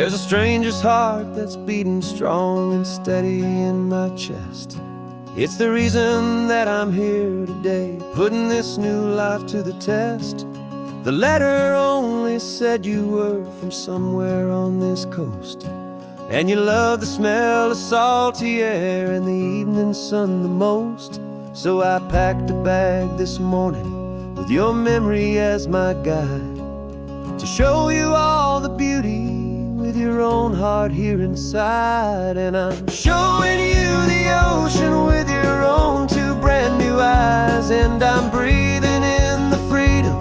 There's a stranger's heart that's beating strong and steady in my chest. It's the reason that I'm here today, putting this new life to the test. The letter only said you were from somewhere on this coast, and you love the smell of salty air and the evening sun the most. So I packed a bag this morning with your memory as my guide, to show you all the beauty with your own heart here inside. And I'm showing you the ocean with your own two brand new eyes, and I'm breathing in the freedom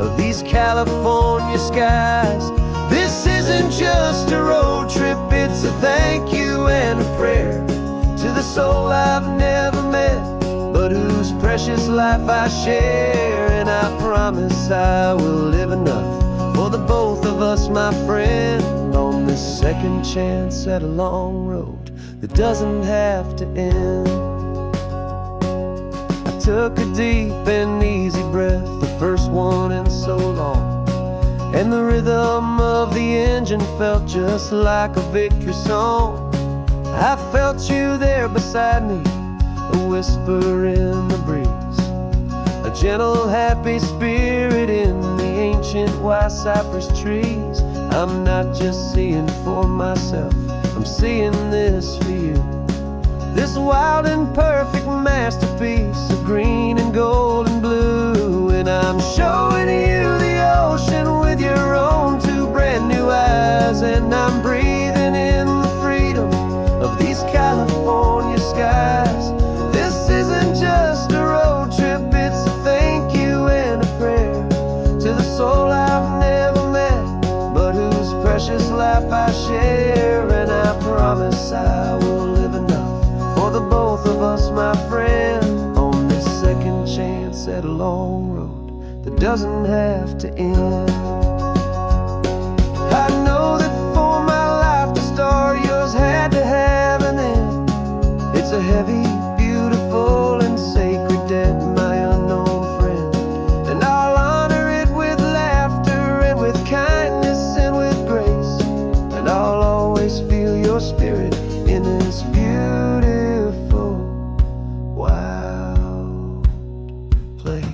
of these California skies. This isn't just a road trip, it's a thank you and a prayer to the soul I've never met, but whose precious life I share. And I promise I will live enough for the both of us, my friend, on this second chance at a long road that doesn't have to end. I took a deep and easy breath, the first one in so long, and the rhythm of the engine felt just like a victory song. I felt you there beside me, a whisper in the breeze, a gentle happy spirit in the ancient white cypress trees. I'm not just seeing for myself, I'm seeing this for you, this wild and perfect masterpiece of green and gold and blue. And I'm showing you the ocean with your own two brand new eyes, and I'm breathing in the freedom of these California skies. This isn't just a road trip, it's a thank you and a prayer to the soul I've never met, but whose precious life I share. And I promise I will live enough for the both of us, my friend, on this second chance at a long road that doesn't have to end. I know that for my life to start, yours had to have an end. It's a heavy, beautiful, and sacred debt, my unknown friend, and I'll honor it with laughter and with kindness and with grace, and I'll always feel your spirit in this beautiful, wild place.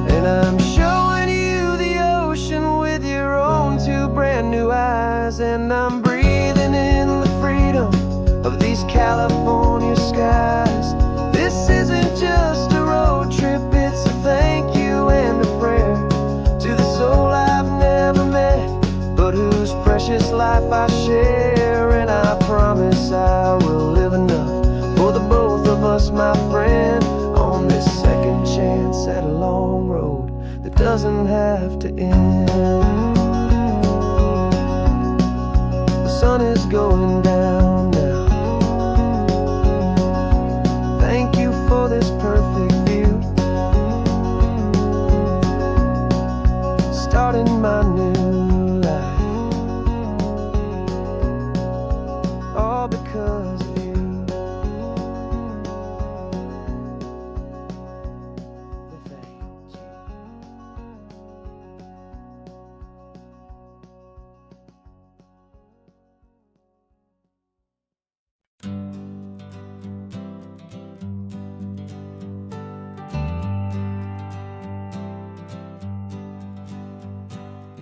And I'm showing you the ocean with your own two brand new eyes, and I'm breathing in the freedom of these California skies. This isn't just a road trip, it's a thank you and a prayer to the soul I've never met, but whose precious life I share. And I promise I will live enough for the both of us, my friend, on this second chance at a long road that doesn't have to end. The sun is going down now. Thank you for this perfect view, starting my new life, all because of you. Thank you.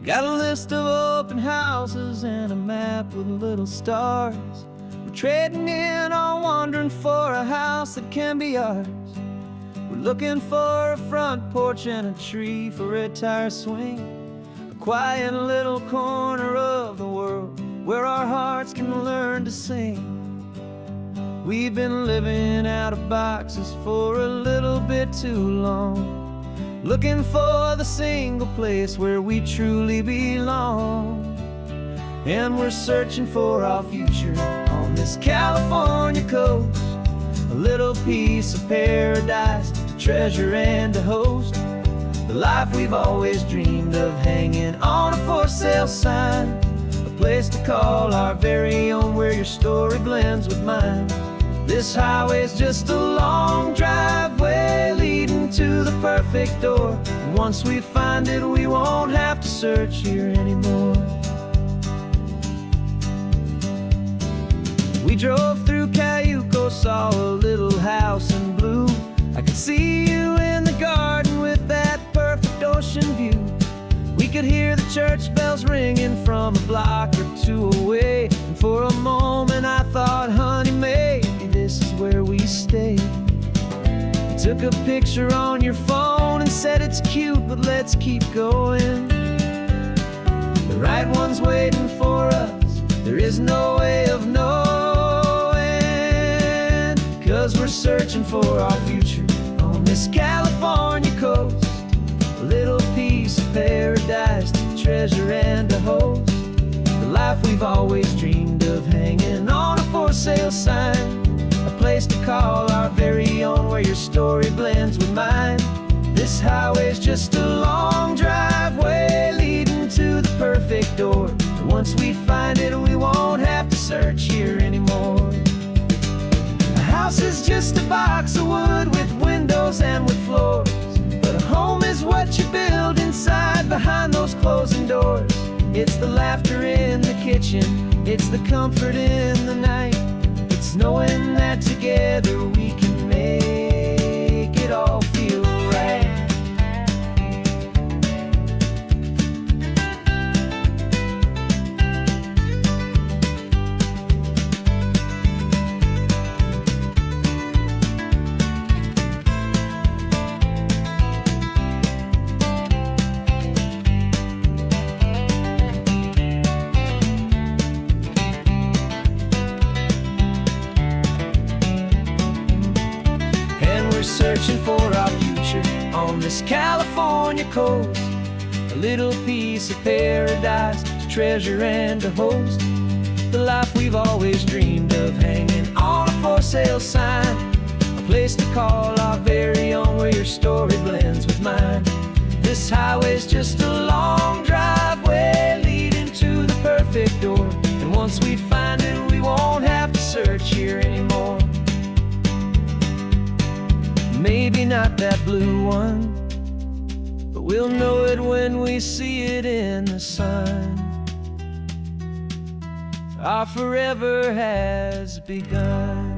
Got a list of open houses and a map with little stars. We're trading in on wandering for a house that can be ours. We're looking for a front porch and a tree for a tire swing, a quiet little corner of the world where our hearts can learn to sing. We've been living out of boxes for a little bit too long, looking for the single place where we truly belong. And we're searching for our future on this California coast, a little piece of paradise to treasure and to host, the life we've always dreamed of, hanging on a for sale sign, a place to call our very own, where your story blends with mine. This highway's just a long driveway leading to the perfect door. And once we find it, we won't have to search here anymore. We drove through Cayuco, saw a little house in blue. I could see you in the garden with that perfect ocean view. We could hear the church bells ringing from a block or two away. And for a moment I thought, honey, maybe this is where we stay. You took a picture on your phone and said it's cute, but let's keep going. The right one's waiting for us, there is no way of knowing. 'Cause we're searching for our future on this California coast. A little piece of paradise to treasure and to host. The life we've always dreamed of, hanging on a for sale sign. A place to call our very own, where your story blends with mine. This highway's just a long driveway leading to the perfect door. And once we find it, we won't have to search here anymore. A house is just a box of wood with windows and with floors. But a home is what you build inside behind those closing doors. It's the laughter in the kitchen, it's the comfort in the night. It's knowing that together we can make it all feel right. Searching for our future on this California coast. A little piece of paradise to treasure and to host. The life we've always dreamed of, hanging on a for sale sign. A place to call our very own, where your story blends with mine. This highway's just a long driveway leading to the perfect door. And once we find it, we won't have to search here anymore. Maybe not that blue one, but we'll know it when we see it in the sun. Our forever has begun.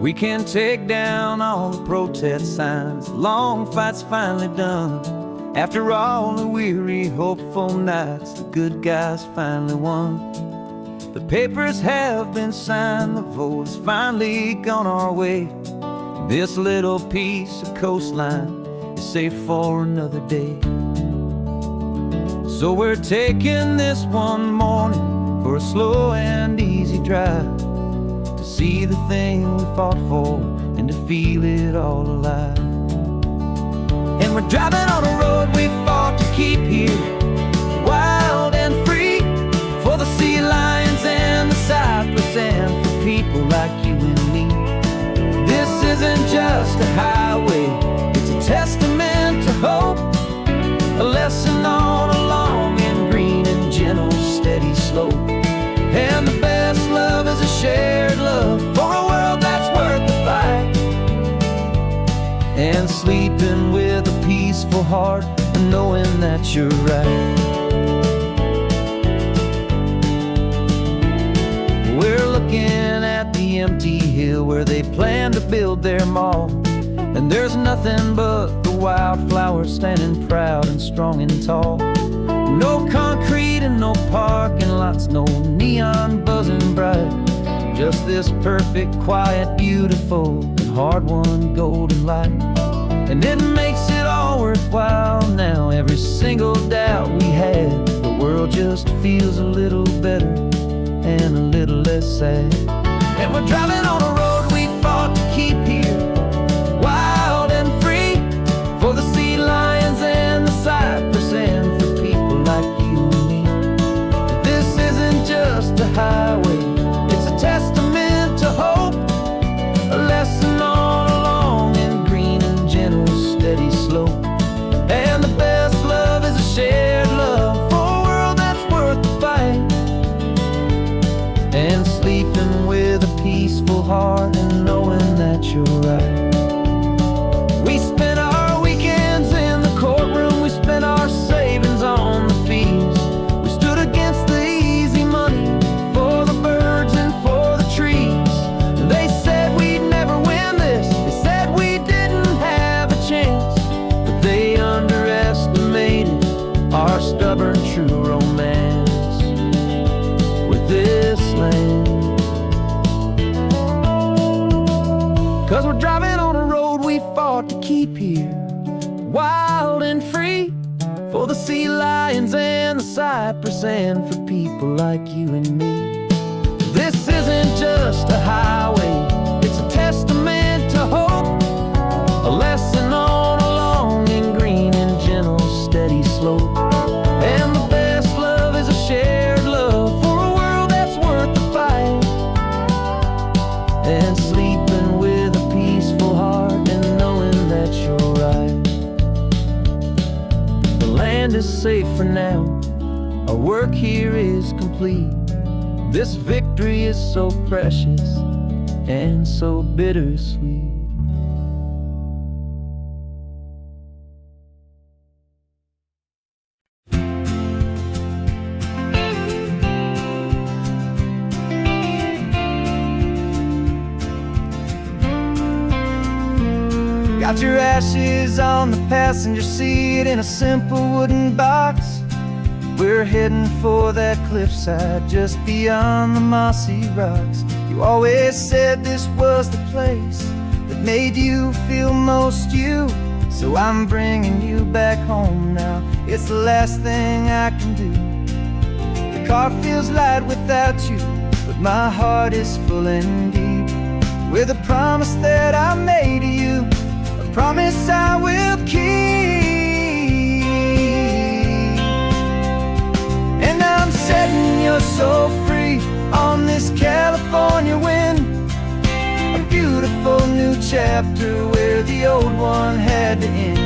We can take down all the protest signs, the long fight's finally done. After all the weary, hopeful nights, the good guys finally won. The papers have been signed, the vote's finally gone our way. This little piece of coastline is safe for another day. So we're taking this one morning for a slow and easy drive, to see the thing we fought for and to feel it all alive. And we're driving on a road we fought to keep here, wild and free, for the sea lions and the cypress and for people like you and me. This isn't just a highway, it's a testament to hope, a lesson on a long and green and gentle steady slope. And the best love is a shared love for a world that's worth the fight, and sleeping with a peaceful heart and knowing that you're right. We're looking at the empty hill where they plan to build their mall, and there's nothing but the wildflowers standing proud and strong and tall. No concrete and no parking lots, no neon buzzing bright, just this perfect, quiet, beautiful, and hard-won golden light. And it makes it all worthwhile now, every single doubt we had. The world just feels a little better and a little less sad. And we're driving on a road we fought to keep here, wild and free, for the sea lions and the cypress and for people like you and me. This isn't just a fought to keep here, wild and free, for the sea lions and the cypress, and for people like you and me. This isn't just a highway, it's a testament to hope, a lesson on a long and green and gentle steady slope. And the best love is a shared love for a world that's worth the fight, and sleeping with a peaceful heart and knowing that you're right. The land is safe for now, our work here is complete. This victory is so precious and so bittersweet. Got your ashes on the passenger seat in a simple wooden box. We're heading for that cliffside just beyond the mossy rocks. You always said this was the place that made you feel most you, so I'm bringing you back home now. It's the last thing I can do. The car feels light without you, but my heart is full and deep with a promise that I made to you, a promise I will keep. And I'm setting your soul free on this California wind, a beautiful new chapter where the old one had to end.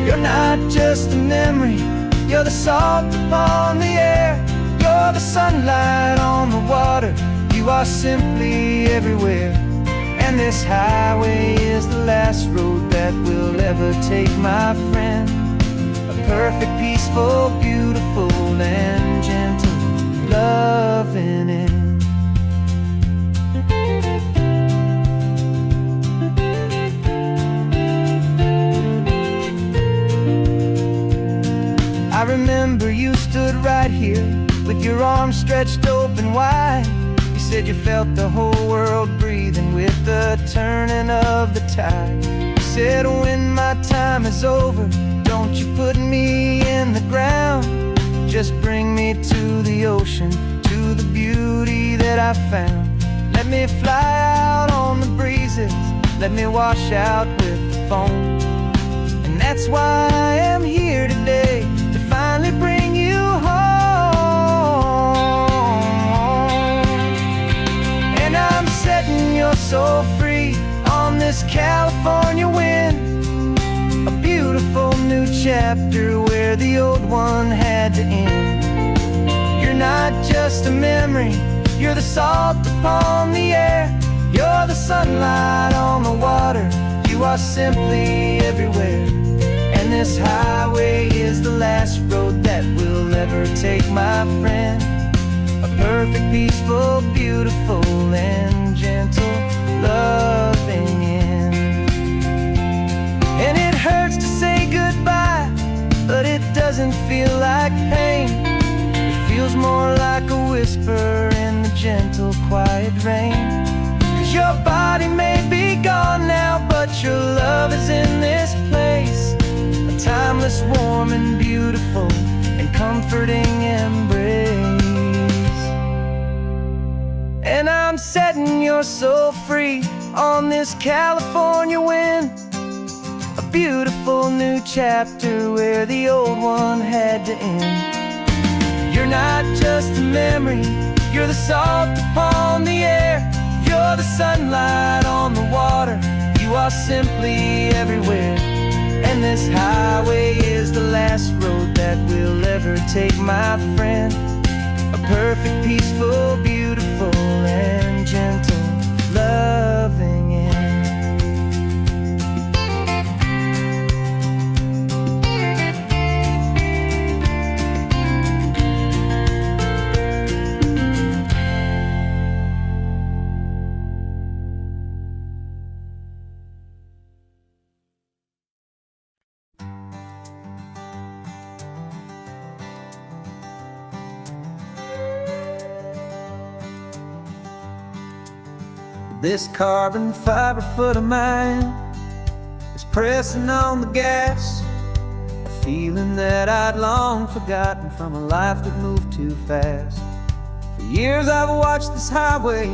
You're not just a memory, you're the salt upon the air, you're the sunlight on the water, you are simply everywhere. And this highway is the last road that we'll ever take, my friend. A perfect, peaceful, beautiful, and gentle, loving end. I remember you stood right here with your arms stretched open wide. You said you felt the whole world breathing with the turning of the tide. You said when my time is over, don't you put me in the ground, just bring me to the ocean, to the beauty that I found. Let me fly out on the breezes, let me wash out with the foam. And that's why I am here today, to finally bring you home. And I'm setting your soul free on this California wind, a beautiful new chapter where the old one had to end. You're not just a memory, you're the salt upon the air, you're the sunlight on the water, you are simply everywhere. And this highway is the last road that we'll ever take, my friend. A perfect, peaceful, beautiful, and gentle, loving end. And it hurts to say goodbye, but it doesn't feel like pain. It feels more like a whisper in the gentle, quiet rain. 'Cause your body may be gone now, but your love is in this place, a timeless, warm, and beautiful, and comforting embrace. And I'm setting your soul free on this California wind, a beautiful new chapter where the old one had to end. You're not just a memory, you're the salt upon the air, you're the sunlight on the water, you are simply everywhere. And this highway is the last road that we'll ever take, my friend. A perfect, peaceful, beautiful, and gentle, loving end. This carbon fiber foot of mine just pressing on the gas, a feeling that I'd long forgotten from a life that moved too fast. For years I've watched this highway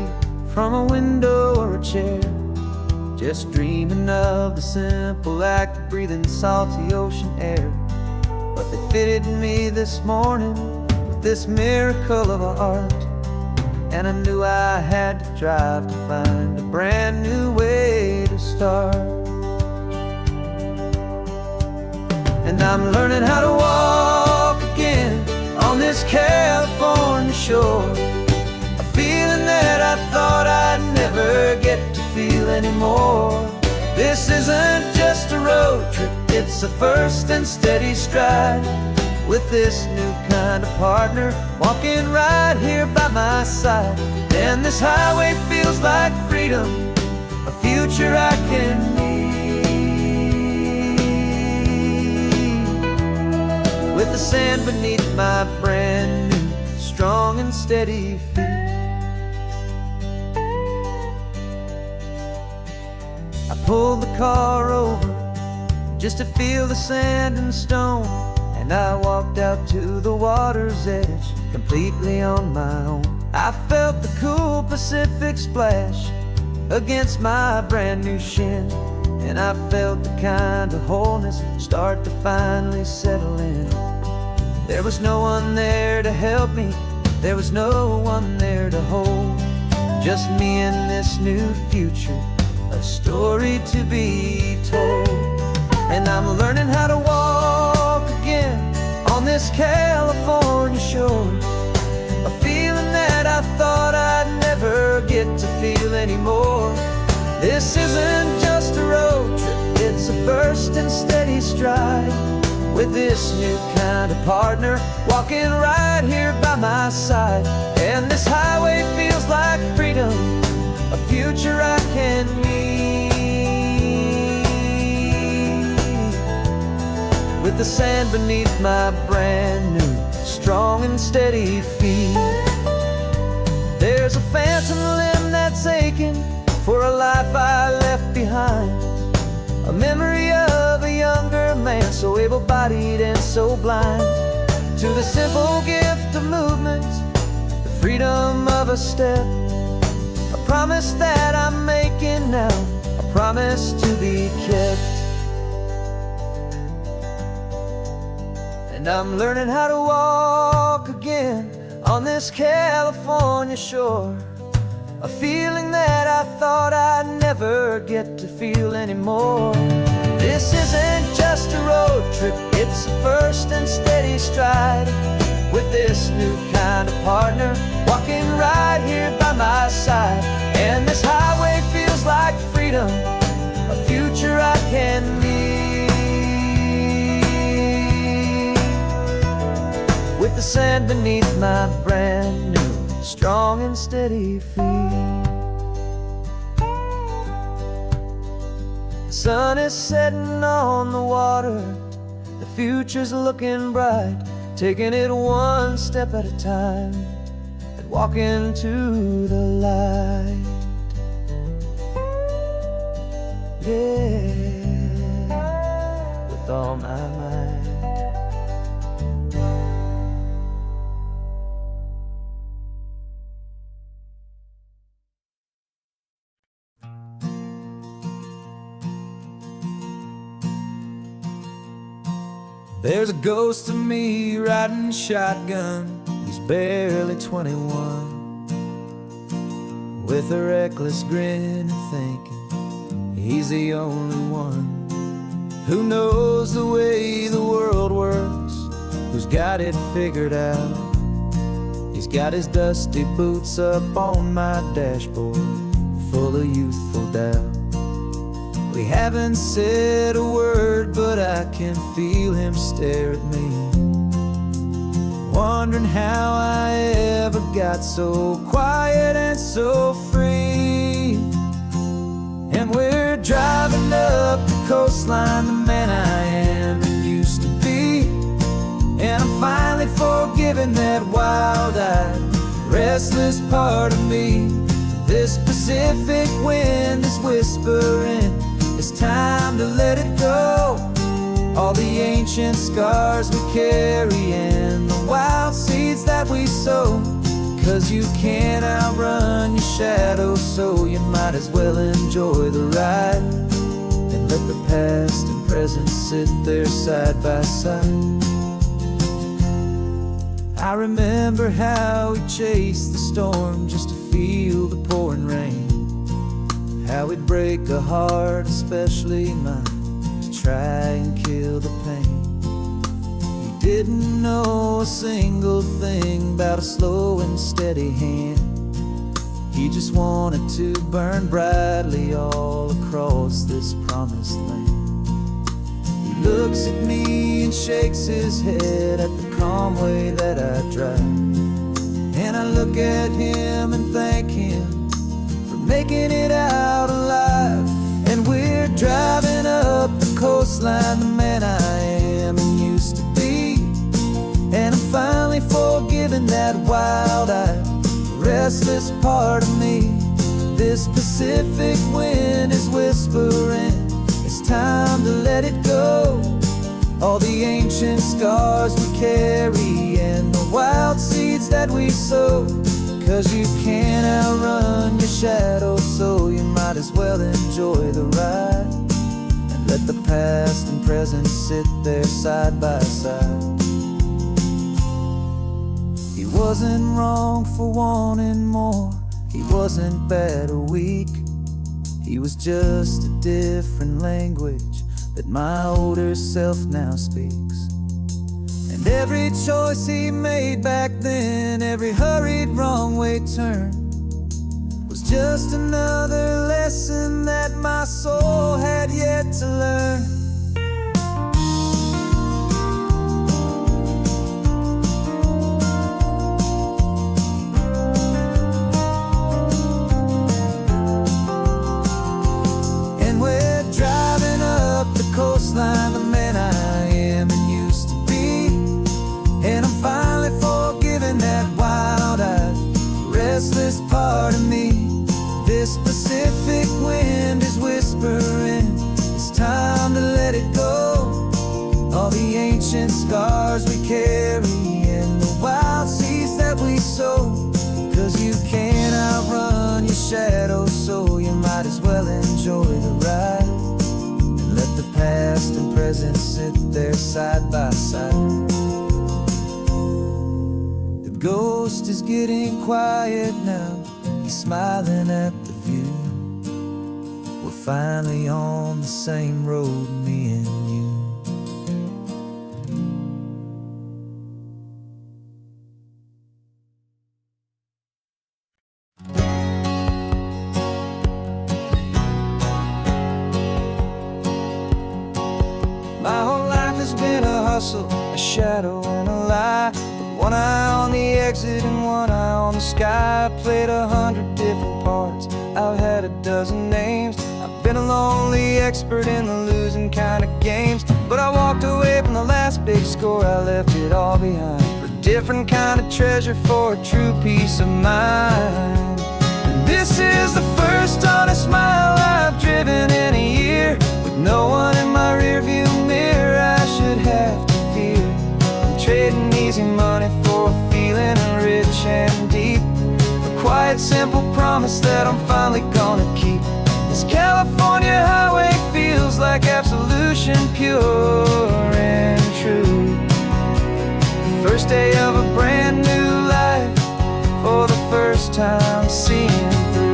from a window or a chair, just dreaming of the simple act of breathing salty ocean air. But they fitted me this morning with this miracle of art, and I knew I had to drive to find a brand new way to start. And I'm learning how to walk again on this California shore, a feeling that I thought I'd never get to feel anymore. This isn't just a road trip, it's a first and steady stride, with this new kind of partner walking right here by my side. And this highway feels like freedom, a future I can need, with the sand beneath my brand new, strong and steady feet. I pulled the car over just to feel the sand and stone, and I walked out to the water's edge completely on my own. I felt the cool Pacific splash against my brand new shin, and I felt the kind of wholeness start to finally settle in. There was no one there to help me, there was no one there to hold, just me and this new future, a story to be told. And I'm learning how to walk again on this California shore, a feeling that I thought I'd never get to feel anymore. This isn't just a road trip, it's a first and steady stride, with this new kind of partner walking right here by my side. And this highway feels like freedom, a future I can meet, with the sand beneath my brand new, strong and steady feet. There's a phantom limb that's aching for a life I left behind, a memory of a younger man, so able-bodied and so blind, to the simple gift of movement, the freedom of a step, a promise that I'm making now, a promise to be kept. And I'm learning how to walk again on this California shore, a feeling that I thought I'd never get to feel anymore. This isn't just a road trip, it's a first and steady stride, with this new kind of partner walking right here by my side. And this highway feels like freedom, a future I can meet, with the sand beneath my brand new, strong and steady feet. The sun is setting on the water, the future's looking bright, taking it one step at a time and walking to the light. Yeah, with all my might. There's a ghost of me riding shotgun, he's barely 21, with a reckless grin and thinking he's the only one who knows the way the world works, who's got it figured out. He's got his dusty boots up on my dashboard, full of youthful doubt. We haven't said a word, but I can feel him stare at me, wondering how I ever got so quiet and so free. And we're driving up the coastline, the man I am and used to be, and I'm finally forgiving that wild-eyed, restless part of me. This Pacific wind is whispering, it's time to let let it go. All the ancient scars we carry and the wild seeds that we sow. 'Cause you can't outrun your shadow, so you might as well enjoy the ride. And let the past and present sit there side by side. I remember how we chased the storm just to feel the pouring rain. How we'd break a heart, especially mine, to try and kill the pain. He didn't know a single thing about a slow and steady hand. He just wanted to burn brightly all across this promised land. He looks at me and shakes his head at the calm way that I drive. And I look at him and thank him for making it out alive. And we're driving up the coastline, the man I am and used to be. And I'm finally forgiving that wild-eyed, restless part of me. This Pacific wind is whispering, it's time to let it go. All the ancient scars we carry and the wild seeds that we sow. 'Cause you can't outrun your shadow, so you might as well enjoy the ride. And let the past and present sit there side by side. He wasn't wrong for wanting more. He wasn't bad or weak. He was just a different language that my older self now speaks. And every choice he made back then, every hurried wrong way turn, was just another lesson that my soul had yet to learn. Coastline, the man I am and used to be. And I'm finally forgiving that wild-eyed, restless part of me. This Pacific wind is whispering, it's time to let it go. All the ancient scars we carry and the wild seeds that we sow. 'Cause you can't outrun your shadow, so you might as well enjoy the ride. Let the past and present sit there side by side. The ghost is getting quiet now. He's smiling at the view. We're finally on the same road, me and you. My whole life has been a hustle, a shadow and a lie. With one eye on the exit and one eye on the sky. I played 100 different parts, I've had a dozen names. I've been a lonely expert in the losing kind of games. But I walked away from the last big score, I left it all behind. For a different kind of treasure, for a true peace of mind. And this is the first honest mile I've driven in a year. With no one in my rear view mirror I should have to fear. I'm trading easy money for a feeling rich and deep. A quiet, simple promise that I'm finally gonna keep. This California highway feels like absolution, pure and true. First day of a brand new life, for the first time seeing through.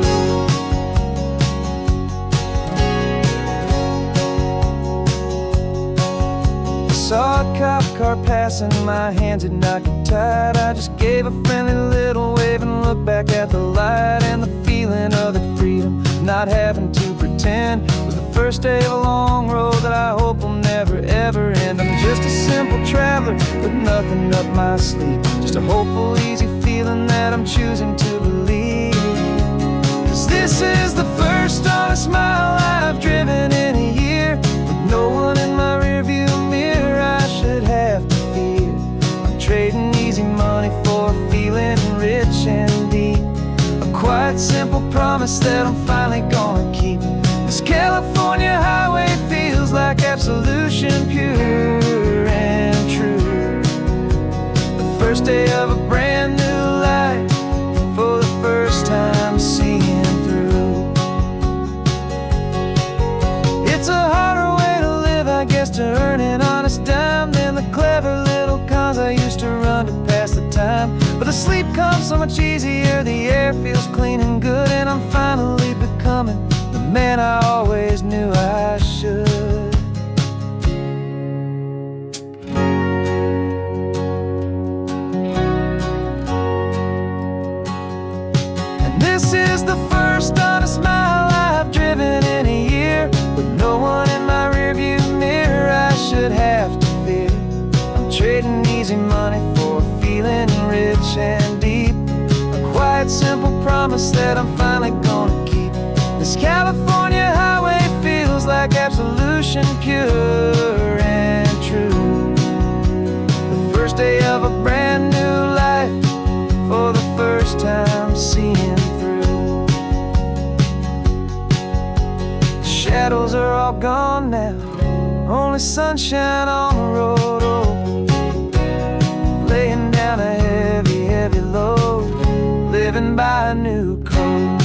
Saw a cop car passing, my hands had not got tied. I just gave a friendly little wave and looked back at the light. And the feeling of the freedom, not having to pretend, was the first day of a long road that I hope will never ever end. I'm just a simple traveler with nothing up my sleeve, just a hopeful, easy feeling that I'm choosing to believe. 'Cause this is the first honest mile I've driven in a year. With no one in my rearview mirror I should have to fear. I'm trading easy money for a feeling rich and deep. A quiet, simple promise that I'm finally gonna keep. This California highway feels like yes to earn an honest dime than the clever little cons I used to run to pass the time. But the sleep comes so much easier, the air feels clean and good, and I'm finally becoming the man I always knew I should. This is the first honest mile I've driven in a year, with no one in my rearview mirror I should have to fear. I'm trading easy money for feeling rich and deep, a quiet, simple promise that I'm finally gonna keep. This California highway feels like absolution, pure and true. The first day of a brand new life, for the first time seeing through. The shadows are all gone now, only sunshine on the road. Oh, laying down a heavy, heavy load, living by a new code.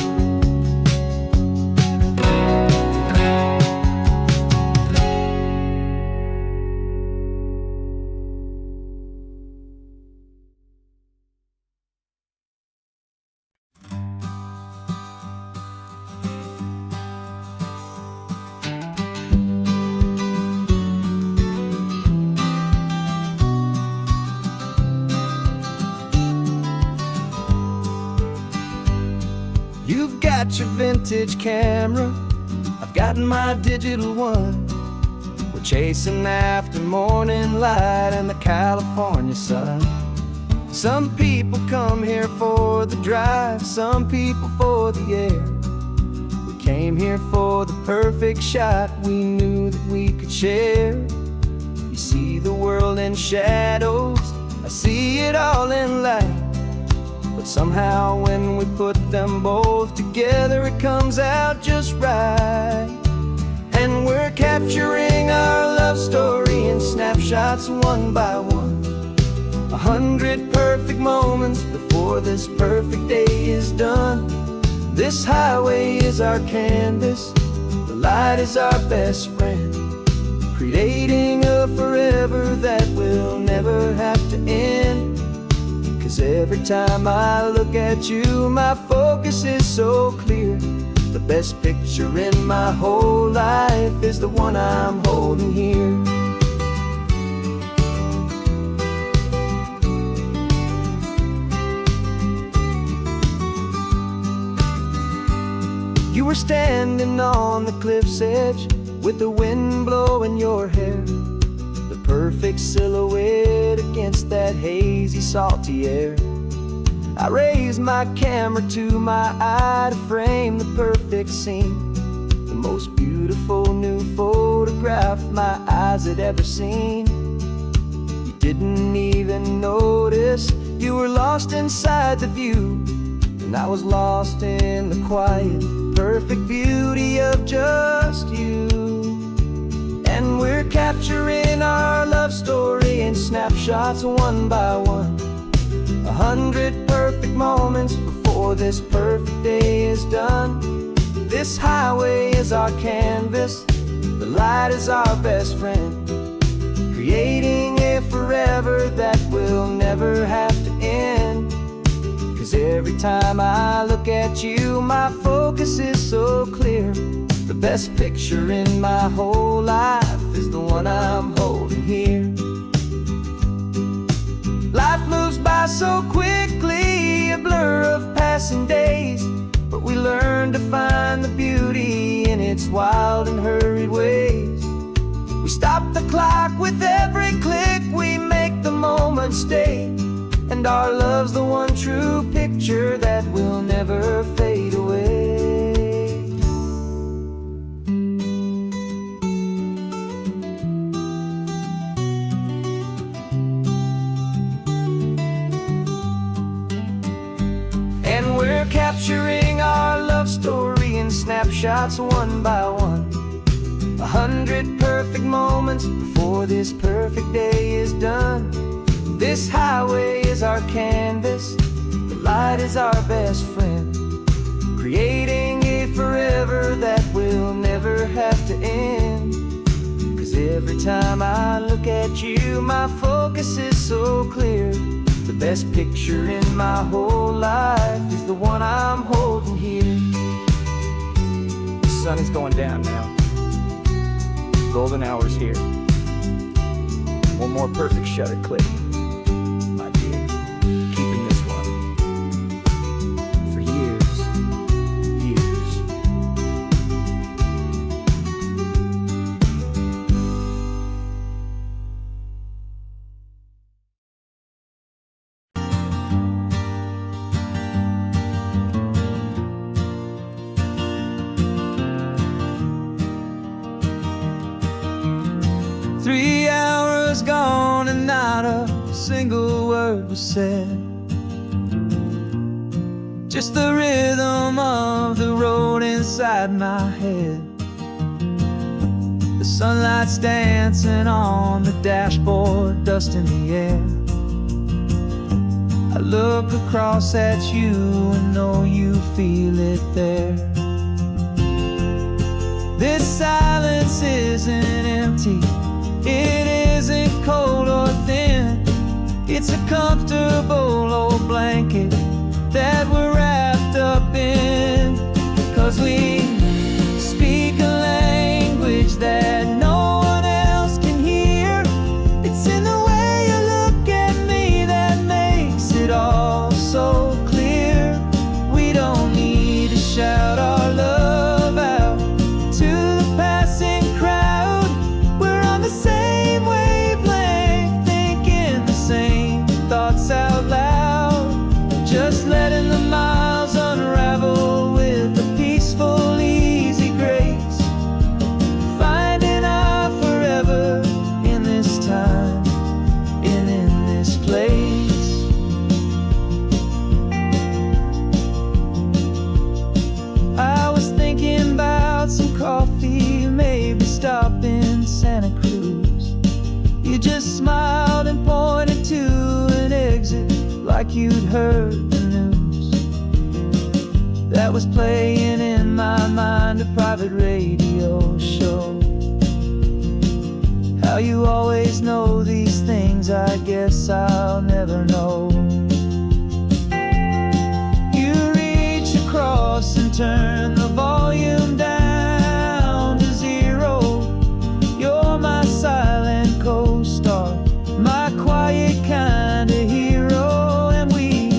You've got your vintage camera, I've got my digital one. We're chasing after morning light and the California sun. Some people come here for the drive, some people for the air. We came here for the perfect shot we knew that we could share. You see the world in shadows, I see it all in light. But somehow when we put them both together, it comes out just right. And we're capturing our love story in snapshots one by one, 100 perfect moments before this perfect day is done. This highway is our canvas, the light is our best friend, creating a forever that will never have to end. 'Cause every time I look at you, my focus is so clear. The best picture in my whole life is the one I'm holding here. You were standing on the cliff's edge with the wind blowing your hair, the perfect silhouette against that hazy, salty air. I raised my camera to my eye to frame the perfect scene, the most beautiful new photograph my eyes had ever seen. You didn't even notice you were lost inside the view, and I was lost in the quiet, perfect beauty of just you. And we're capturing our love story in snapshots one by one, 100 perfect moments before this perfect day is done. This highway is our canvas, the light is our best friend, creating a forever that will never have to end. 'Cause every time I look at you, my focus is so clear. The best picture in my whole life is the one I'm holding here. Life moves by so quickly, a blur of passing days, but we learn to find the beauty in its wild and hurried ways. We stop the clock with every click, we make the moment stay, and our love's the one true picture that will never fade away. And we're capturing our love story in snapshots one by one, 100 perfect moments before this perfect day is done. This highway is our canvas, the light is our best friend, creating a forever that will never have to end. 'Cause every Every time I look at you, my focus is so clear. The best picture in my whole life is the one I'm holding here. The sun is going down now. Golden hour's here. One more perfect shutter click, my dear. Keeping this one for years, years. Three hours gone and not a single word was said. Just the rhythm of the road inside my head. The sunlight's dancing on the dashboard, dust in the air. I look across at you and know you feel it there. This silence isn't empty, it isn't cold or thin. It's a comfortable old blanket that we're wrapped up in. 'Cause we speak a language that no one else can hear. It's in the way you look at me that makes it all so clear. We don't need to shout our love out to the passing crowd. We're on the same wavelength, thinking the same thoughts out loud. Just letting the miles unravel with a peaceful, easy grace. Finding our forever in this time and in this place. I was thinking about some coffee, maybe stop in Santa Cruz. You just smiled and pointed to an exit like you'd heard the news. That was playing in my mind, a private radio show. How you always know these things, I guess I'll never know. You reach across and turn the volume down to zero. You're my silent co-star, my quiet kind of hero. And we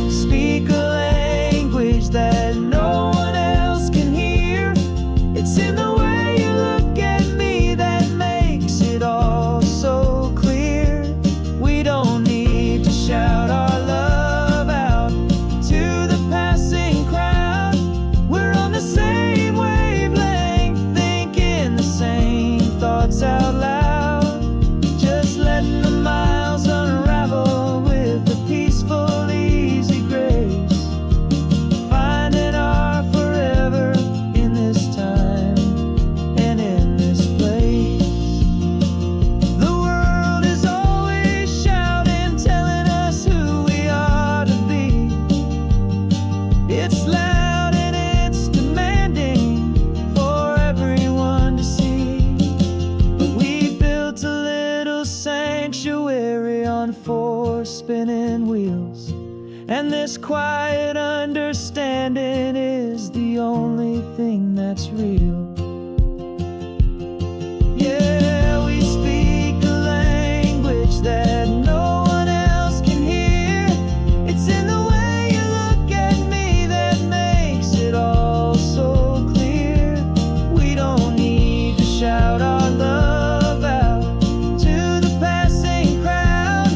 speak a language that no one else can hear. It's in the way you look at me that makes it all so clear. We don't need to shout our love out to the passing crowd. We're on the same wavelength, thinking the same thoughts out loud. Just letting the miles unravel with a peaceful, easy grace. Finding our forever in this time and in this place. The world is always shouting, telling us who we are to be. It's loud and it's demanding for everyone to see. But we built a little sanctuary on four spinning wheels, and this quiet understanding is the only thing that's real. Yeah, we speak a language that no one else can hear. It's in the way you look at me that makes it all so clear. We don't need to shout our love out to the passing crowd.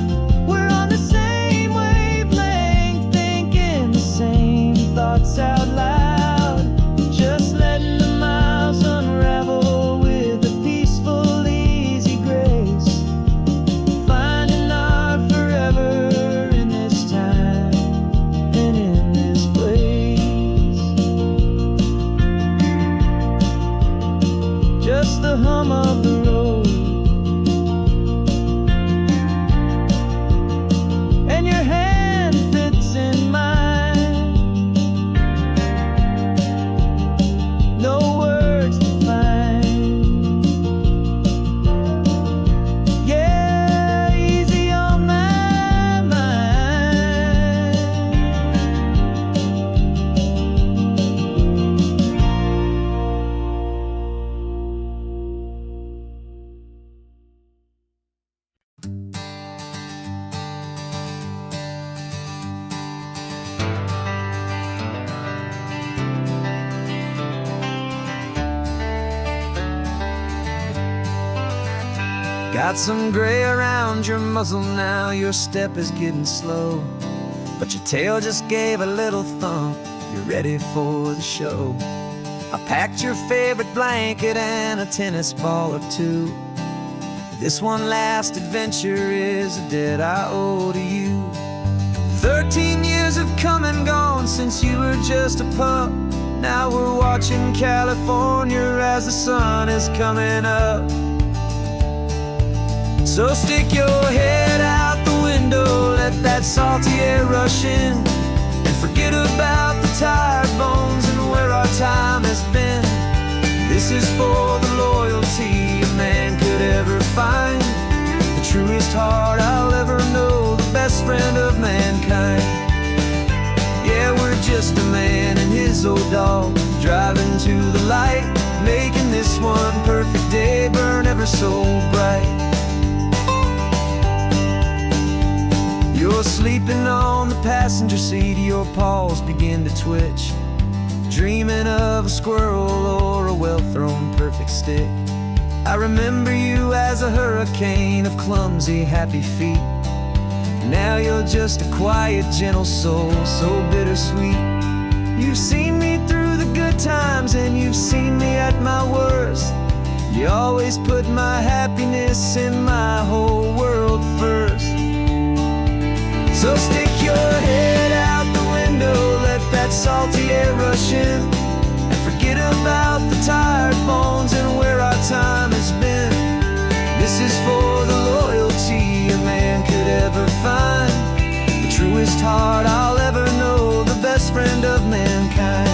We're on the same wavelength, thinking the same thoughts out loud. Just letting the miles Got some gray around your muzzle now, your step is getting slow, but your tail just gave a little thump, you're ready for the show. I packed your favorite blanket and a tennis ball or two. This one last adventure is a debt I owe to you. 13 years have come and gone since you were just a pup. Now we're watching California as the sun is coming up. So stick your head out the window, let that salty air rush in, and forget about the tired bones and where our time has been. This is for the loyalty a man could ever find, the truest heart I'll ever know, the best friend of mankind. Yeah, we're just a man and his old dog, driving to the light, making this one perfect day burn ever so bright. You're sleeping on the passenger seat, your paws begin to twitch, dreaming of a squirrel or a well-thrown perfect stick. I remember you as a hurricane of clumsy, happy feet. Now you're just a quiet, gentle soul, so bittersweet. You've seen me through the good times and you've seen me at my worst. You always put my happiness in my whole world first. So stick your head out the window, let that salty air rush in, and forget about the tired bones and where our time has been. This is for the loyalty a man could ever find, the truest heart I'll ever know, the best friend of mankind.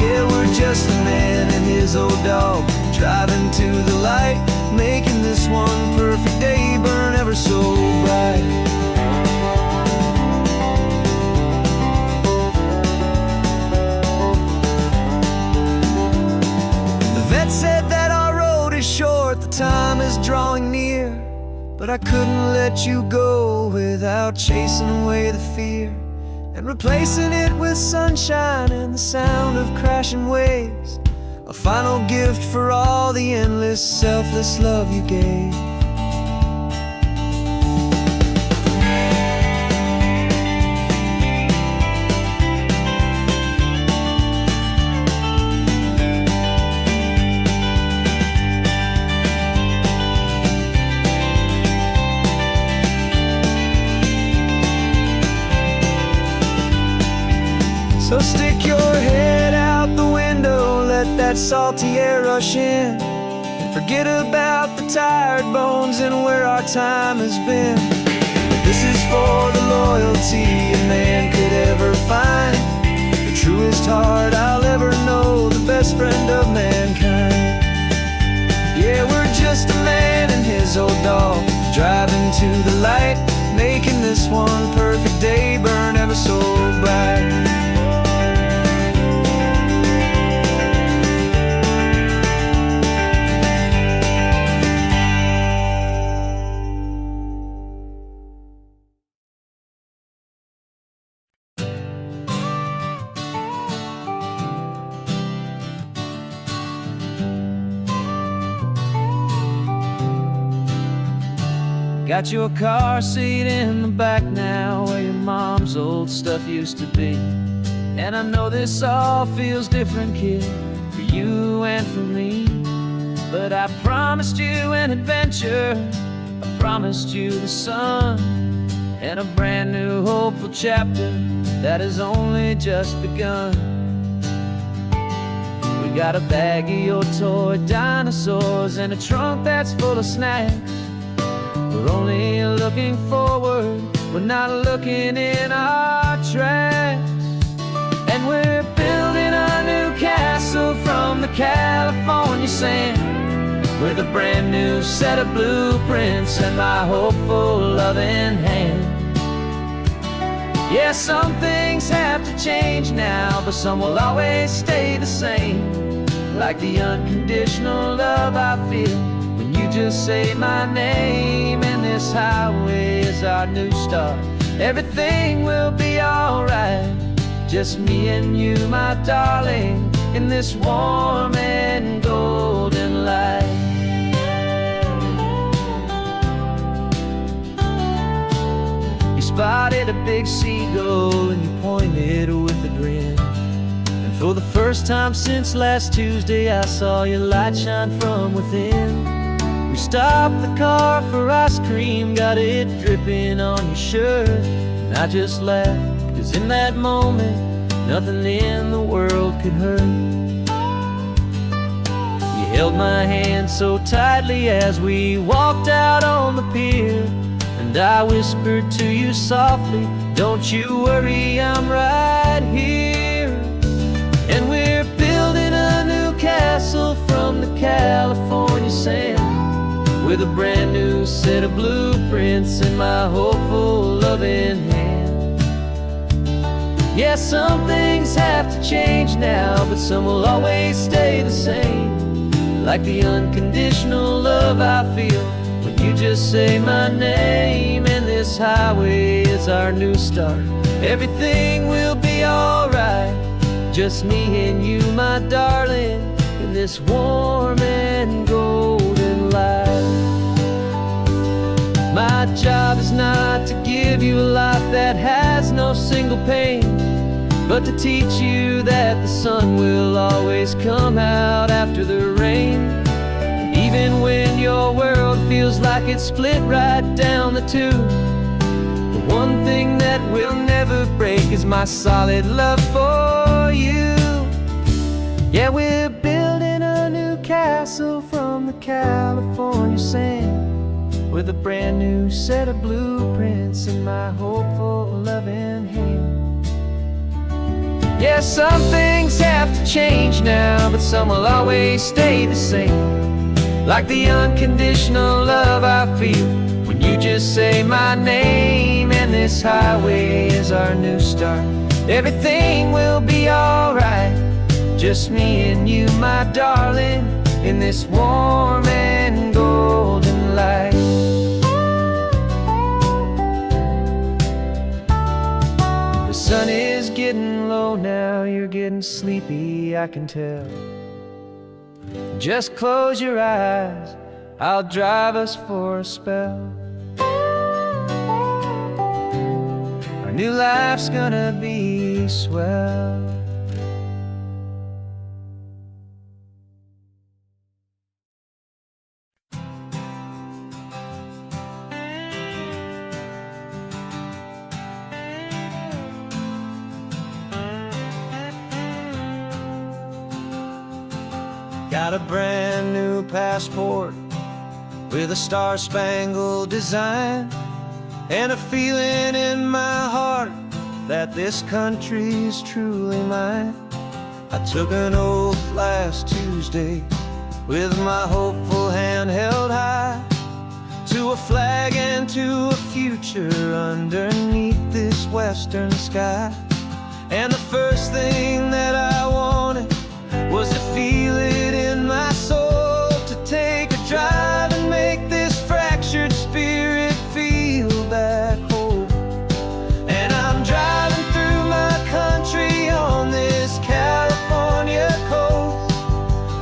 Yeah, we're just a man and his old dog, driving to the light, making this one perfect day burn ever so bright. Said that our road is short, the time is drawing near, but I couldn't let you go without chasing away the fear and replacing it with sunshine and the sound of crashing waves, a final gift for all the endless, selfless love you gave. So stick your head out the window, let that salty air rush in, and forget about the tired bones and where our time has been. This is for the loyalty a man could ever find, the truest heart I'll ever know, the best friend of mankind. Yeah, we're just a man and his old dog, driving to the light, making this one perfect day burn ever so bright. Got your car seat in the back now, where your mom's old stuff used to be. And I know this all feels different, kid, for you and for me. But I promised you an adventure, I promised you the sun, and a brand new hopeful chapter that has only just begun. We got a bag of your toy dinosaurs and a trunk that's full of snacks. We're only looking forward, we're not looking in our tracks. And we're building a new castle from the California sand, with a brand new set of blueprints and my hopeful loving hand. Yeah, some things have to change now, but some will always stay the same, like the unconditional love I feel when you just say my name. And this highway is our new start, everything will be alright. Just me and you, my darling, in this warm and golden light. spotted a big seagull and you pointed with a grin. And for the first time since last Tuesday, I saw your light shine from within. We stopped the car for ice cream, got it dripping on your shirt. And I just laughed, 'cause in that moment, nothing in the world could hurt. You held my hand so tightly as we walked out on the pier. And I whispered to you softly, don't you worry, I'm right here. And we're building a new castle from the California sand, with a brand new set of blueprints in my hopeful, loving hand. Yeah, some things have to change now, but some will always stay the same. Like the unconditional love I feel when you just say my name. And this highway is our new start. Everything will be alright, just me and you, my darling, in this warm and golden light. My job is not to give you a life that has no single pain, but to teach you that the sun will always come out after the rain. Even when your world feels like it's split right down the two, the one thing that will never break is my solid love for you. Yeah, we're building a new castle from the California sand, with a brand new set of blueprints in my hopeful, loving hand. Yeah, some things have to change now, but some will always stay the same. Like the unconditional love I feel when you just say my name. And this highway is our new start. Everything will be alright, just me and you, my darling, in this warm and golden light. The sun is getting low now, you're getting sleepy, I can tell. Just close your eyes, I'll drive us for a spell. Our new life's gonna be swell. Got a brand new passport with a star-spangled design, and a feeling in my heart that this country's truly mine. I took an oath last Tuesday with my hopeful hand held high, to a flag and to a future underneath this western sky. And the first thing that I wanted was to feel it in my soul, to take a drive and make this fractured spirit feel back home. And I'm driving through my country on this California coast,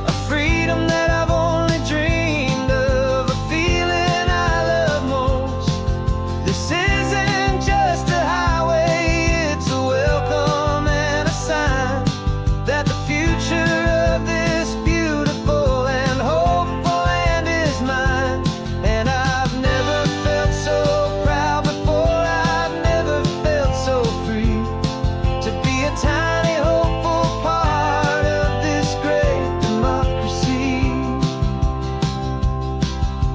a freedom that I've only dreamed of, a feeling I love most. This isn't just a highway, it's a welcome and a sign that the future of this beautiful and hopeful land is mine. And I've never felt so proud before, I've never felt so free, to be a tiny hopeful part of this great democracy.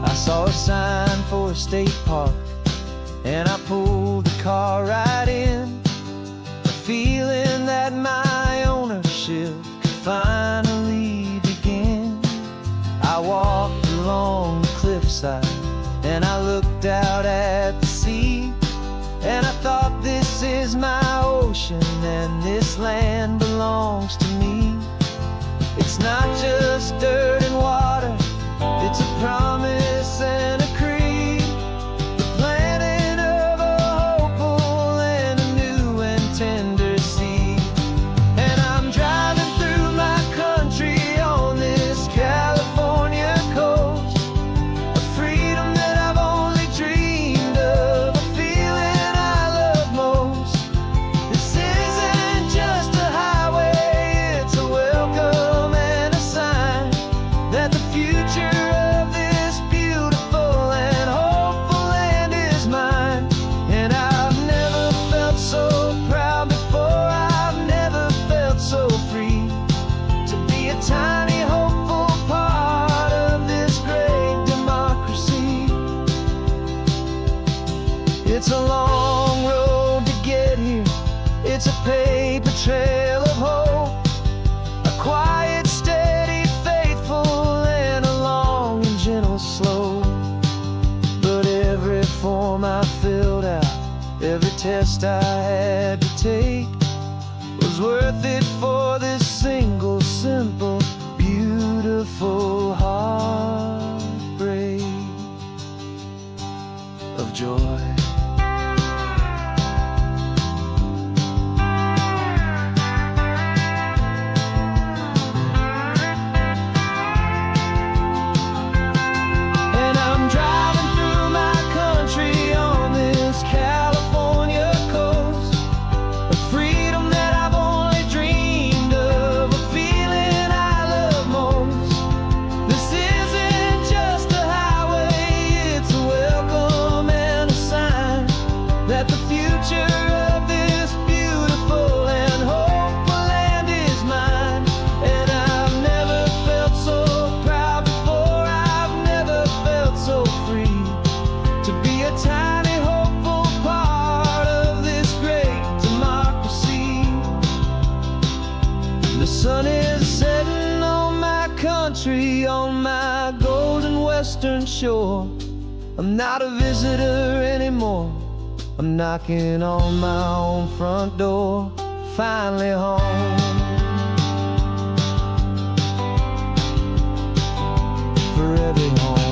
I saw a sign for a state park, and I pulled the car right in, a feeling that my ownership could finally begin. I walked along the cliffside and I looked out at the sea, and I thought, this is my ocean and this land belongs to me. It's not just dirt and water, it's a promise and a creed, the planting of a hopeful and a new and tender seed. And I'm driving through my country on this California coast, a freedom that I've only dreamed of, a feeling I love most. Every test I had to take was worth it for this single, simple, beautiful heartbreak of joy. And I'm driving through my country on this California coast, a freedom that I've only dreamed of, a feeling I love most. This isn't just a highway, it's a welcome and a sign that the future of this beautiful and hopeful land is mine. And I've never felt so proud before, I've never felt so free to be a tiny hopeful part of this great democracy. The sun is setting on my country, on my golden western shore. I'm not a visitor anymore, I'm knocking on my own front door, finally home. For every home.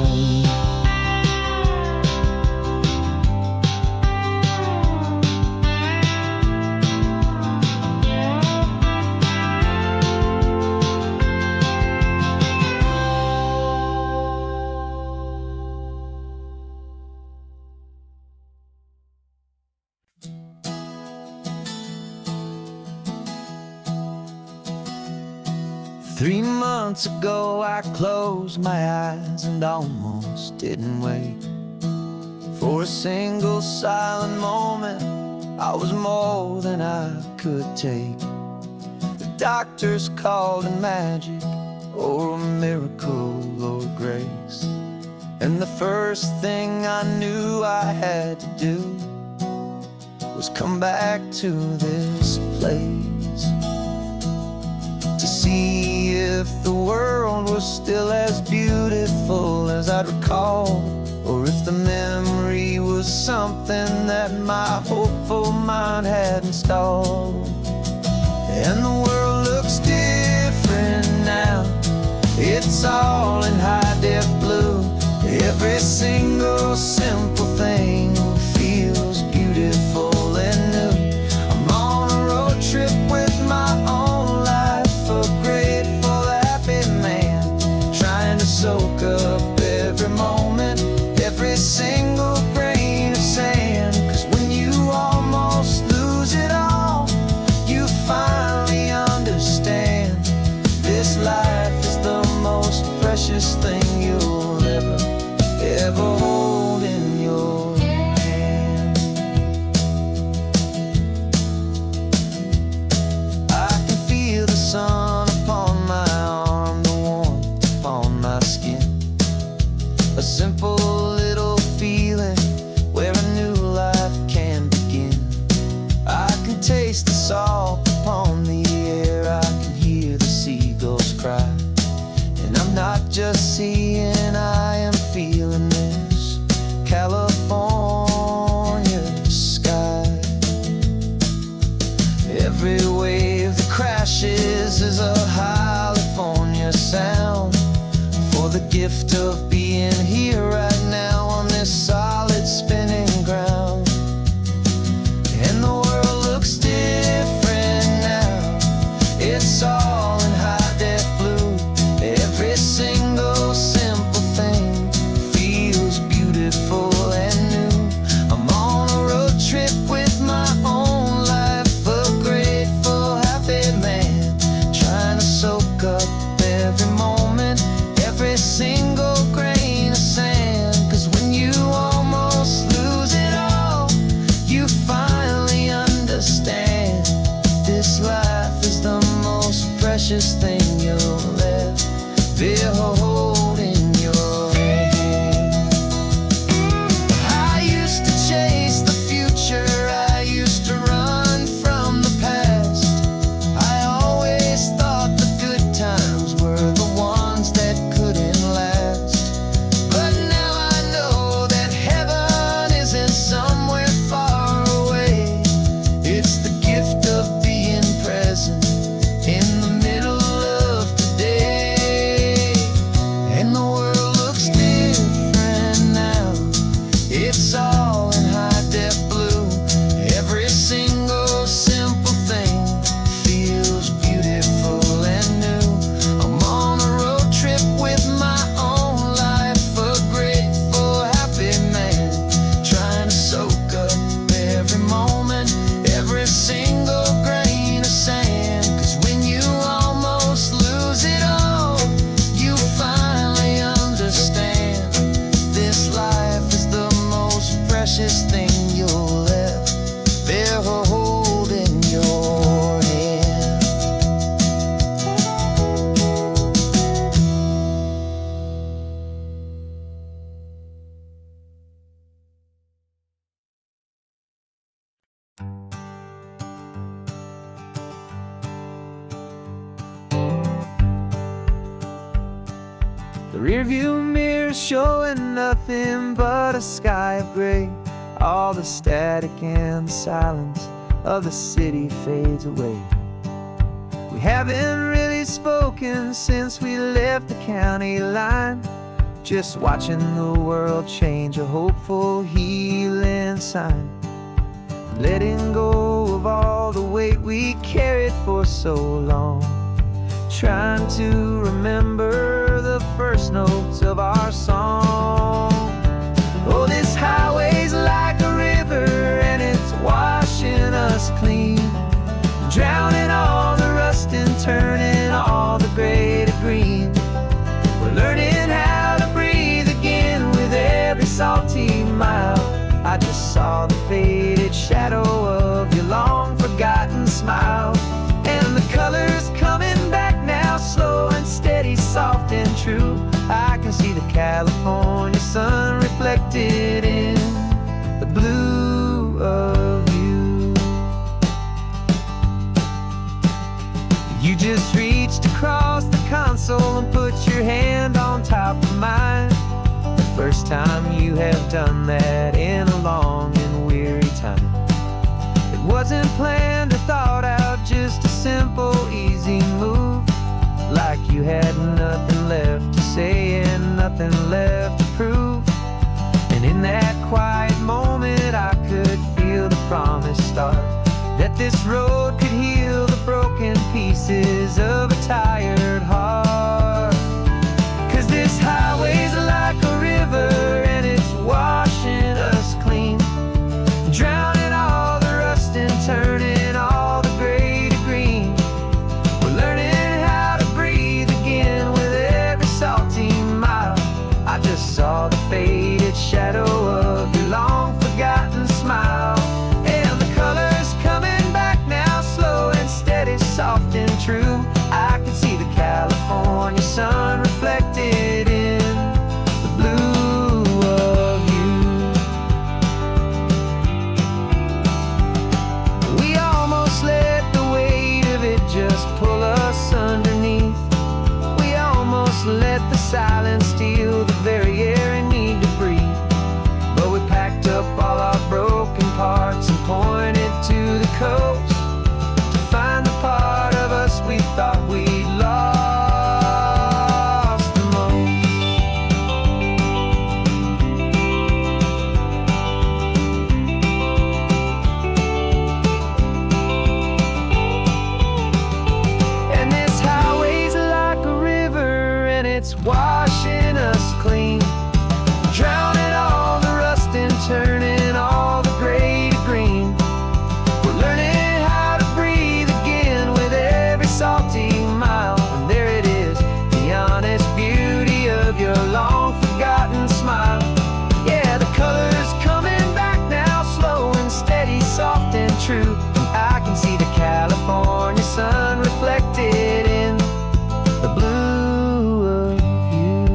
3 months ago I closed my eyes and almost didn't wake. For a single silent moment I was more than I could take. The doctors called it magic, or a miracle, or grace. And the first thing I knew I had to do was come back to this place, to see if the world was still as beautiful as I'd recall, or if the memory was something that my hopeful mind had installed. And the world looks different now, it's all in high-def blue. Every single simple thing feels beautiful and new. I'm on a road trip with my own life, a grateful, happy man, trying to soak up every moment, every single grain of sand. 'Cause when you almost lose it all, you finally understand this life is the most precious thing you'll ever hold in your hand. I can feel the sun upon my arm, the warmth upon my skin, a simple little feeling where a new life can begin. I can taste the salt upon the air, I can hear the seagulls cry, and I'm not just seeing, I am feeling this California sky. Every wave that crashes is a California sound, for the gift of being here right now on this solid spinning ground. And the world looks different now, it's all in high-def blue. Every single simple thing feels beautiful and new. I'm on a road trip with my own life, a grateful, happy man, trying to soak up every moment, every single grain of sand. 'Cause when you Rearview mirror showing nothing but a sky of gray. All the static and the silence of the city fades away. We haven't really spoken since we left the county line, just watching the world change, a hopeful healing sign. Letting go of all the weight we carried for so long, trying to remember the first notes of our song. Oh, this highway's like a river and it's washing us clean, drowning all the rust and turning all the gray to green. We're learning how to breathe again with every salty mile. I just saw the faded shadow of your long forgotten smile, and the colors coming back now, slow and steady, soft and true. I can see the California sun reflected in the blue of you. You just reached across the console and put your hand on top of mine. The first time you have done that in a long and weary time. It wasn't planned or thought out, just a simple, easy move. Like you had nothing left to say and nothing left to prove. And in that quiet moment I could feel the promise start, that this road could heal the broken pieces of a tired heart. 'Cause this highway's like a river and it's washing us clean, drowning all the rust and turning all the gray to green. We're learning how to breathe again with every salty mile. I just saw the faded shadow of your long forgotten smile, and the colors coming back now, slow and steady, soft and true. I can see the California sun reflected in the blue of you. We almost let the weight of it just pull us underneath. We almost let the silence steal the very air I need to breathe. But we packed up all our broken parts and pointed to the coast to find the part of us we thought we'd lost the most. And this highway's like a river and it's washing us clean, drowning all the rust and turning all the gray to green. We're learning how to breathe again with every salty mile. And there it is, the honest beauty of your long forgotten smile. Yeah, the colors coming back now, slow and steady, soft and true. I can see the California sun reflected in the blue of you.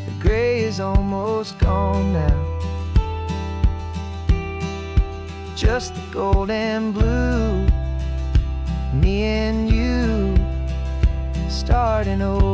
The gray is almost gone now, just the gold and blue. Me and you starting over.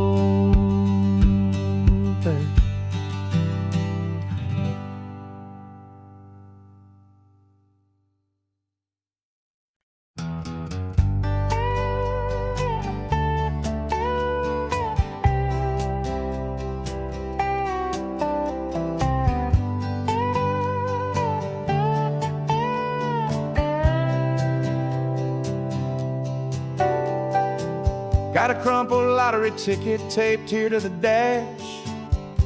Got a crumpled lottery ticket taped here to the dash,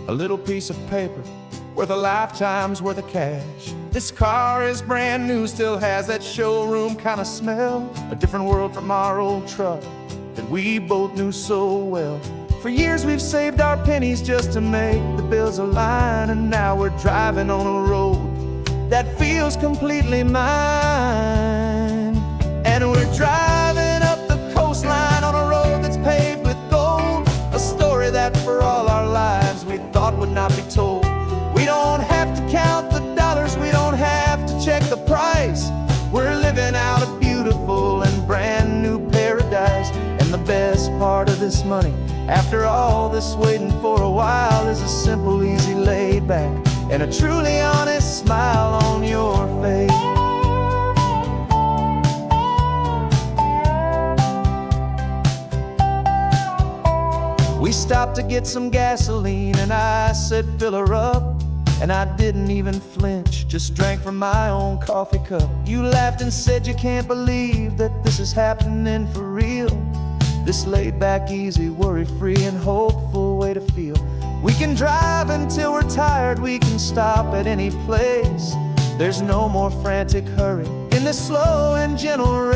a little piece of paper worth a lifetime's worth of cash. This car is brand new, still has that showroom kind of smell, a different world from our old truck that we both knew so well. For years we've saved our pennies just to make the bills align, and now we're driving on a road that feels completely mine. And we're driving up the coastline on a road that's paved with gold, a story that for all our lives we thought would not be told. We don't have to count the dollars, we don't have to check the price. We're living out a beautiful and brand new paradise. And the best part of this money. After all this waiting for a while is a simple, easy, laid back, and a truly honest smile on your face. We stopped to get some gasoline and I said fill her up, and I didn't even flinch, just drank from my own coffee cup. You laughed and said you can't believe that this is happening for real. This laid back, easy, worry-free and hopeful way to feel. We can drive until we're tired, we can stop at any place. There's no more frantic hurry in this slow and gentle race.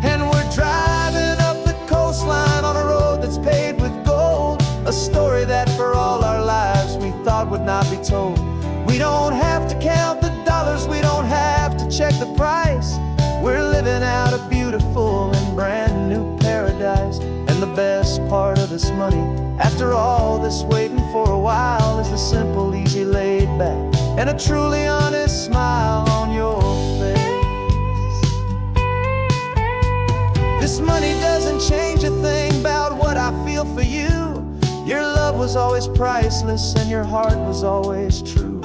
And we're driving up the coastline on a road that's paved with gold, a story that for all our lives we thought would not be told. We don't have to count the dollars, we don't have to check the price. We're living out a beautiful and brand new paradise. And the best part of this money, after all this waiting for a while, is the simple, easy, laid back, and a truly honest smile on your face. This money doesn't change a thing about what I feel for you. Your love was always priceless and your heart was always true.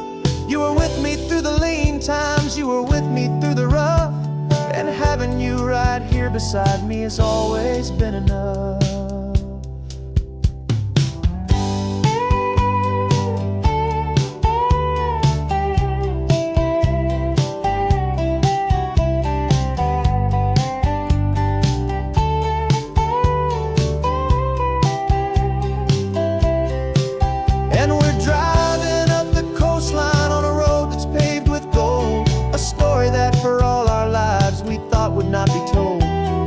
You were with me through the lean times, you were with me through the rough, and having you right here beside me has always been enough. Not be told.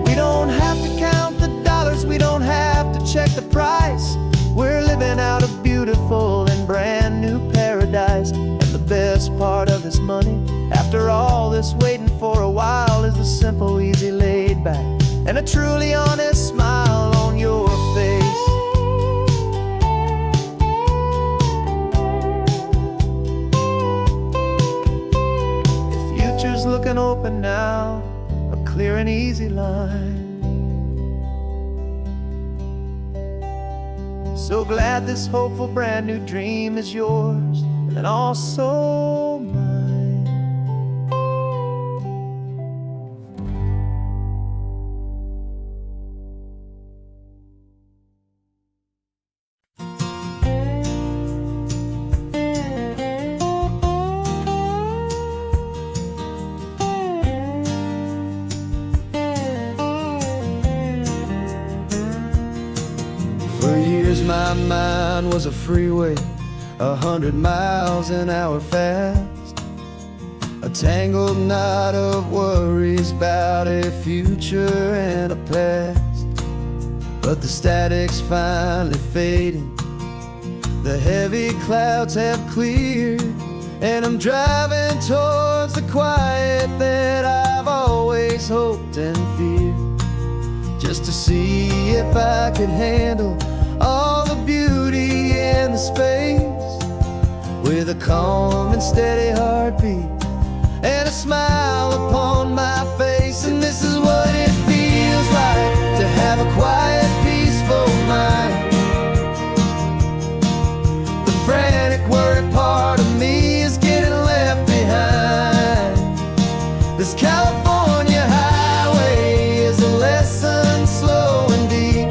We don't have to count the dollars, we don't have to check the price. We're living out a beautiful and brand new paradise. And the best part of this money, after all this waiting for a while, is the simple, easy, laid back, and a truly honest smile on your face. The future's looking open now, clear and easy line. So glad this hopeful brand new dream is yours and also mine. For years my mind was a freeway, 100 miles an hour fast, a tangled knot of worries about a future and a past. But the static's finally fading, the heavy clouds have cleared, and I'm driving towards the quiet that I've always hoped and feared, just to see if I could handle all the beauty and the space, with a calm and steady heartbeat and a smile upon my face. And this is what it feels like to have a quiet, peaceful mind. The frantic, worried part of me is getting left behind. This California highway is a lesson slow and deep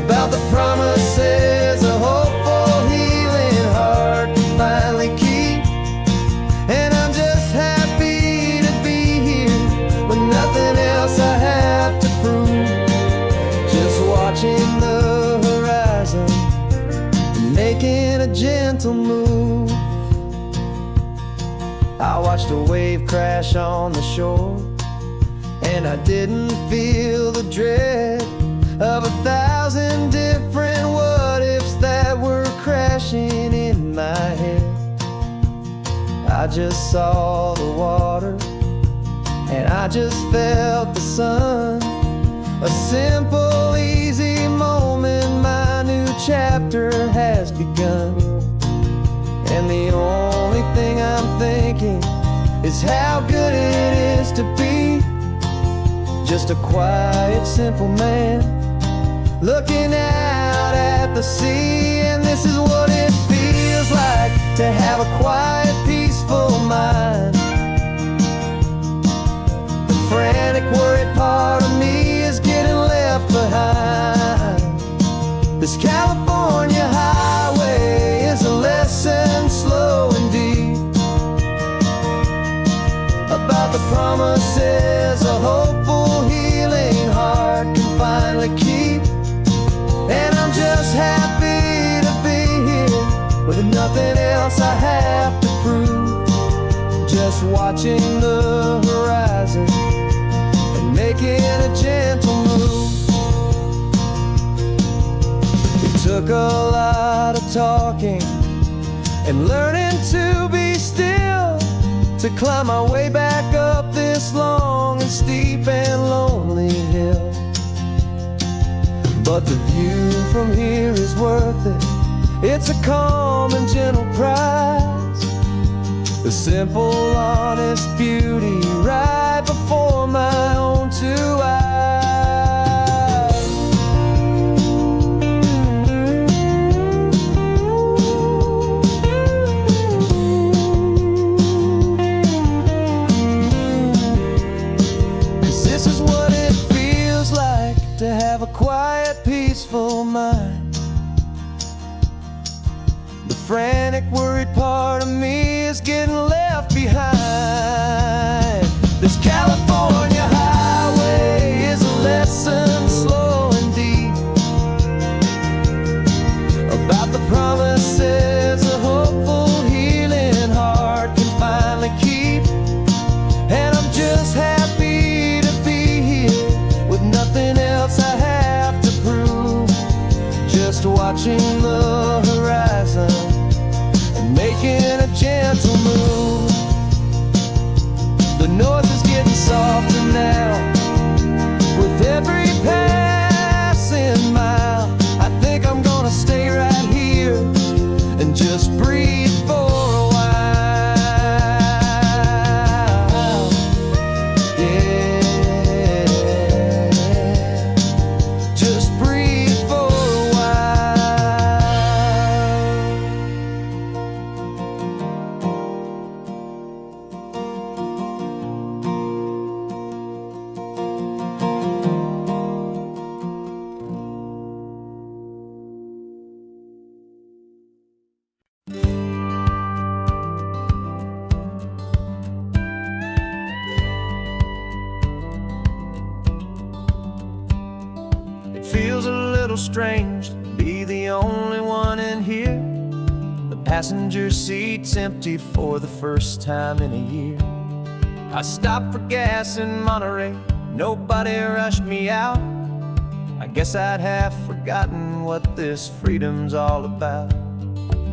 about the promises a hopeful, healing heart can finally keep. And I'm just happy to be here with nothing else I have to prove, just watching the horizon and making a gentle move. I watched a wave crash on the shore, and I didn't feel the dread of 1,000 different what-ifs that were crashing in my head. I just saw the water, and I just felt the sun. A simple, easy moment, my new chapter has begun. And the only thing I'm thinking is how good it is to be just a quiet, simple man, looking out at the sea. And this is what it feels like to have a quiet, peaceful mind. The frantic, worried part of me is getting left behind. This California highway is a lesson slow and deep about the promises a hopeful, healing heart can finally keep. And I'm just happy to be here with nothing else I have to prove, just watching the horizon and making a gentle move. It took a lot of talking and learning to be still to climb my way back up this long and steep and lonely hill. But the view from here is worth it. It's a calm and gentle prize, the simple, honest beauty right before my own two eyes. To have a quiet, peaceful mind. The frantic, worried part of me is getting left behind. This California highway is a lesson slow and deep about the promises a hopeful, healing heart can finally keep. And I'm just happy to be here with nothing else I have to prove, just watching the horizon and making a gentle move. The noise is getting softer now with every passing mile. I think I'm gonna stay right here and just breathe for a while. Yeah, just breathe for a It feels a little strange to be the only one in here. The passenger seat's empty for the first time in a year. I stopped for gas in Monterey, nobody rushed me out. I guess I'd have forgotten what this freedom's all about.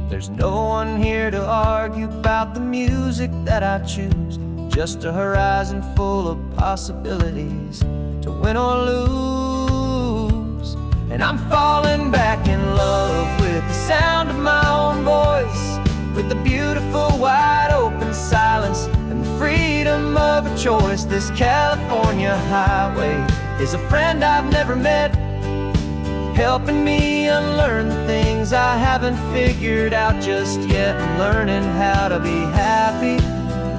There's no one here to argue about the music that I choose, just a horizon full of possibilities to win or lose. And I'm falling back in love with the sound of my own voice, with the beautiful wide open silence and the freedom of a choice. This California highway is a friend I've never met, helping me unlearn the things I haven't figured out just yet, and learning how to be happy,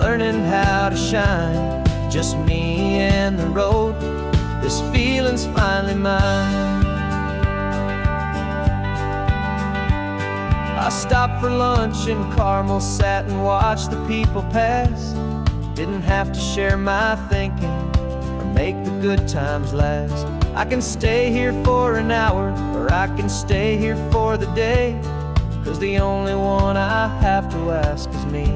learning how to shine, just me and the road. This feeling's finally mine. I stopped for lunch in Carmel, sat and watched the people pass. Didn't have to share my thinking or make the good times last. I can stay here for an hour, or I can stay here for the day, 'cause the only one I have to ask is me.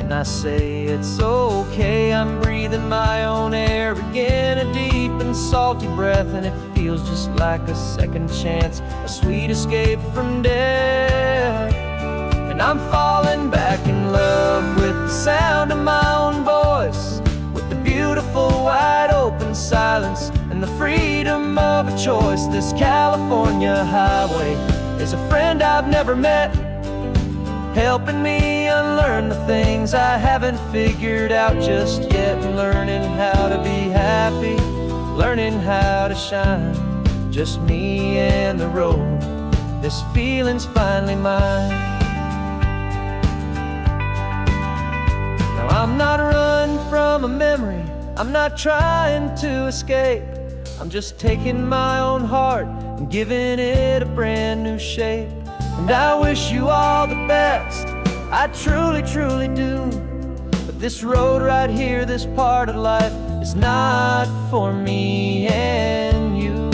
And I say it's okay, I'm breathing my own air again, a deep and salty breath, and it feels just like a second chance, a sweet escape from death. And I'm falling back in love with the sound of my own voice, with the beautiful wide open silence and the freedom of a choice. This California highway is a friend I've never met, helping me unlearn the things I haven't figured out just yet, and learning how to be happy, learning how to shine. Just me and the road, this feeling's finally mine. Now I'm not running from a memory, I'm not trying to escape. I'm just taking my own heart and giving it a brand new shape. And I wish you all the best, I truly, truly do. But this road right here, this part of life, is not for me and you.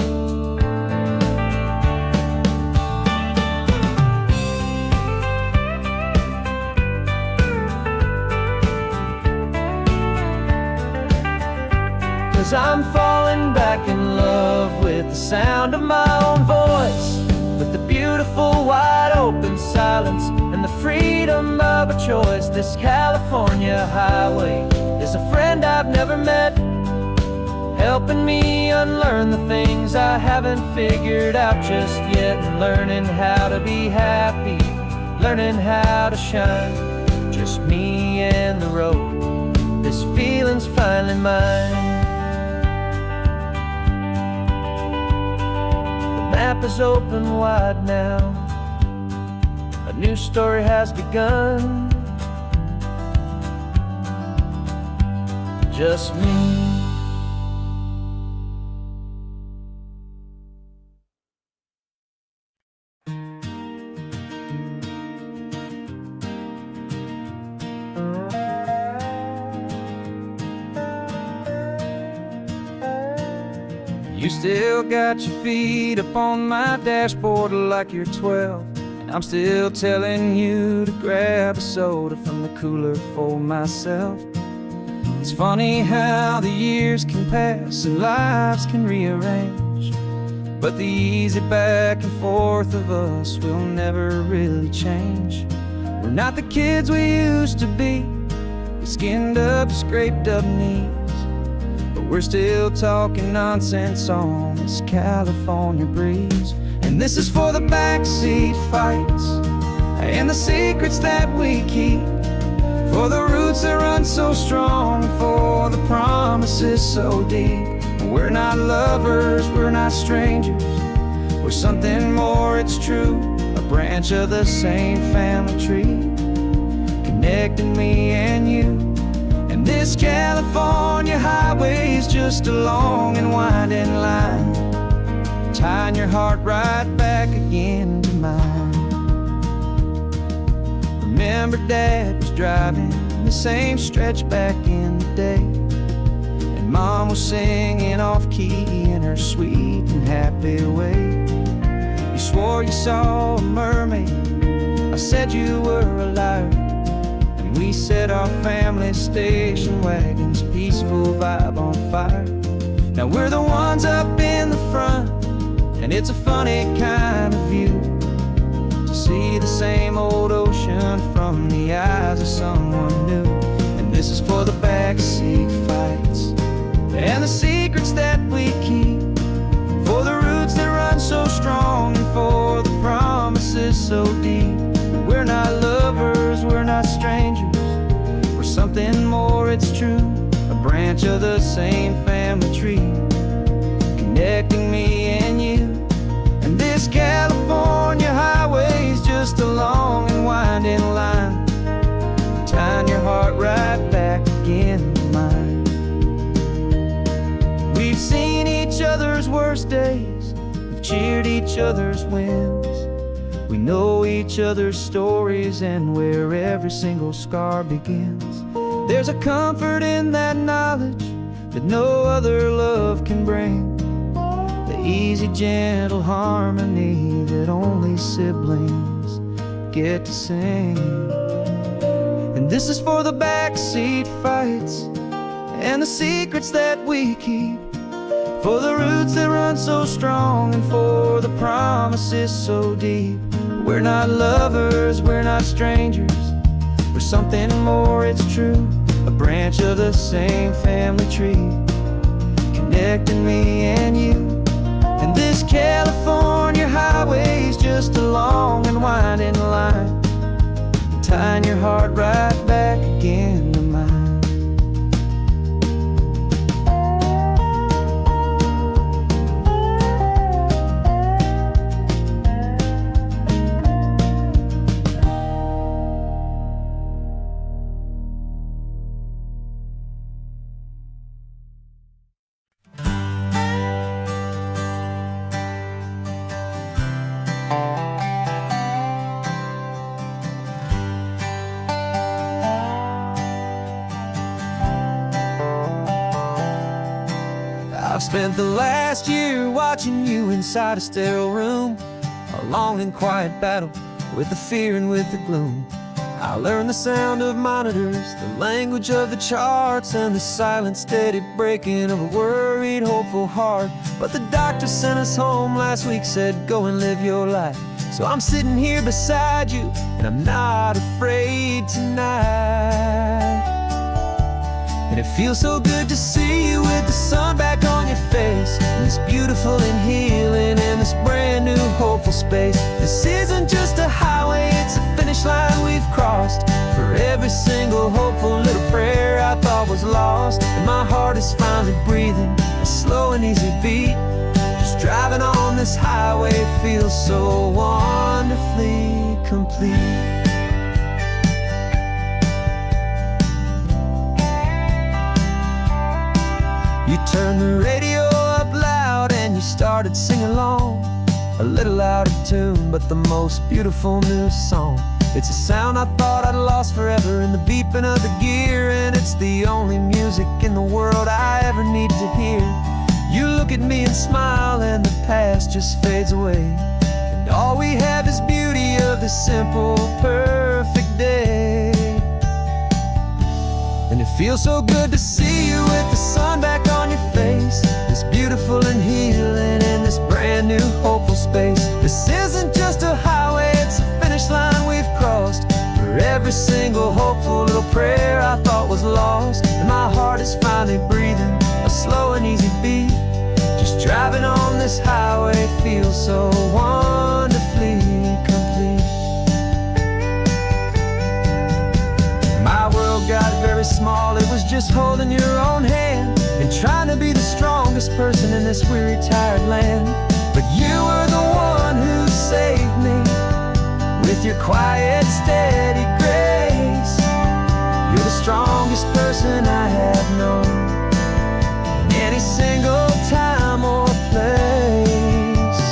'Cause I'm falling back in love with the sound of my own voice, with the beautiful wide open silence and the freedom of a choice. This California highway is a friend I've never met, helping me unlearn the things I haven't figured out just yet, and learning how to be happy, learning how to shine. Just me and the road, this feeling's finally mine. The map is open wide now, a new story has begun. Just me. You still got your feet up on my dashboard like you're 12, and I'm still telling you to grab a soda from the cooler for myself. It's funny how the years can pass and lives can rearrange, but the easy back and forth of us will never really change. We're not the kids we used to be, with skinned up, scraped up knees, but we're still talking nonsense on this California breeze. And this is for the backseat fights and the secrets that we keep, for the roots that run so strong, for the promises so deep. We're not lovers, we're not strangers, we're something more, it's true. A branch of the same family tree, connecting me and you. And this California highway is just a long and winding line, tying your heart right back again to mine. Remember Dad was driving the same stretch back in the day, and Mom was singing off-key in her sweet and happy way. You swore you saw a mermaid, I said you were a liar, and we set our family station wagon's peaceful vibe on fire. Now we're the ones up in the front, and it's a funny kind of view to see the same old ocean from the eyes of someone new. And this is for the backseat fights and the secrets that we keep, for the roots that run so strong, and for the promises so deep. We're not lovers, we're not strangers, we're something more, it's true. A branch of the same family tree, connecting me and you. And this California highway is just a long and winding line, tying your heart right back again to mine. We've seen each other's worst days, we've cheered each other's wins. We know each other's stories and where every single scar begins. There's a comfort in that knowledge that no other love can bring, the easy, gentle harmony that only siblings get to sing. And this is for the backseat fights and the secrets that we keep, for the roots that run so strong, and for the promises so deep. We're not lovers, we're not strangers, we're something more, it's true. A branch of the same family tree, connecting me and you. And this California highway is just a long and winding line, tying your heart right back again to mine. spent the last year watching you inside a sterile room, a long and quiet battle with the fear and with the gloom. I learned the sound of monitors, the language of the charts, and the silent, steady breaking of a worried, hopeful heart. But the doctor sent us home last week, said, go and live your life. So I'm sitting here beside you, and I'm not afraid tonight. And it feels so good to see you with the sun back on your face, and this beautiful and healing in this brand new hopeful space. This isn't just a highway, it's a finish line we've crossed. For every single hopeful little prayer I thought was lost, and my heart is finally breathing a slow and easy beat. Just driving on this highway feels so wonderfully complete. You turned the radio up loud and you started singing along, a little out of tune, but the most beautiful new song. It's a sound I thought I'd lost forever in the beeping of the gear, and it's the only music in the world I ever need to hear. You look at me and smile, and the past just fades away, and all we have is beauty of this simple, perfect day. And it feels so good to see you with the sun back on your face, this beautiful and healing in this brand new hopeful space. This isn't just a highway, it's a finish line we've crossed. For every single hopeful little prayer I thought was lost, and my heart is finally breathing a slow and easy beat. Just driving on this highway feels so wonderfully complete. My world got very small, it was just holding your own hand and trying to be the strongest person in this weary, tired land. But you were the one who saved me with your quiet, steady grace. You're the strongest person I have known in any single time or place.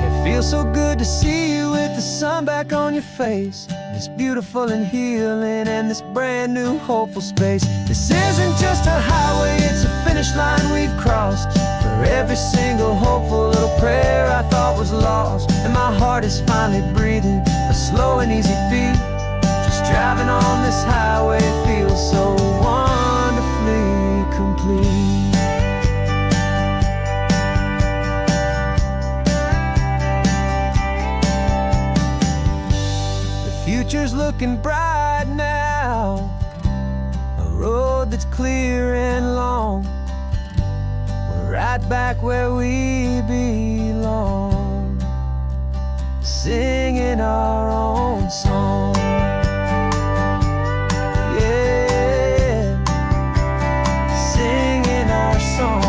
It feels so good to see you with the sun back on your face, this beautiful and healing and this brand new hopeful space. This isn't just a highway, it's a finish line we've crossed. For every single hopeful little prayer I thought was lost, and my heart is finally breathing a slow and easy beat. Just driving on this highway feels so wonderfully complete. Future's looking bright now, a road that's clear and long. We're right back where we belong, singing our own song. Yeah, singing our song.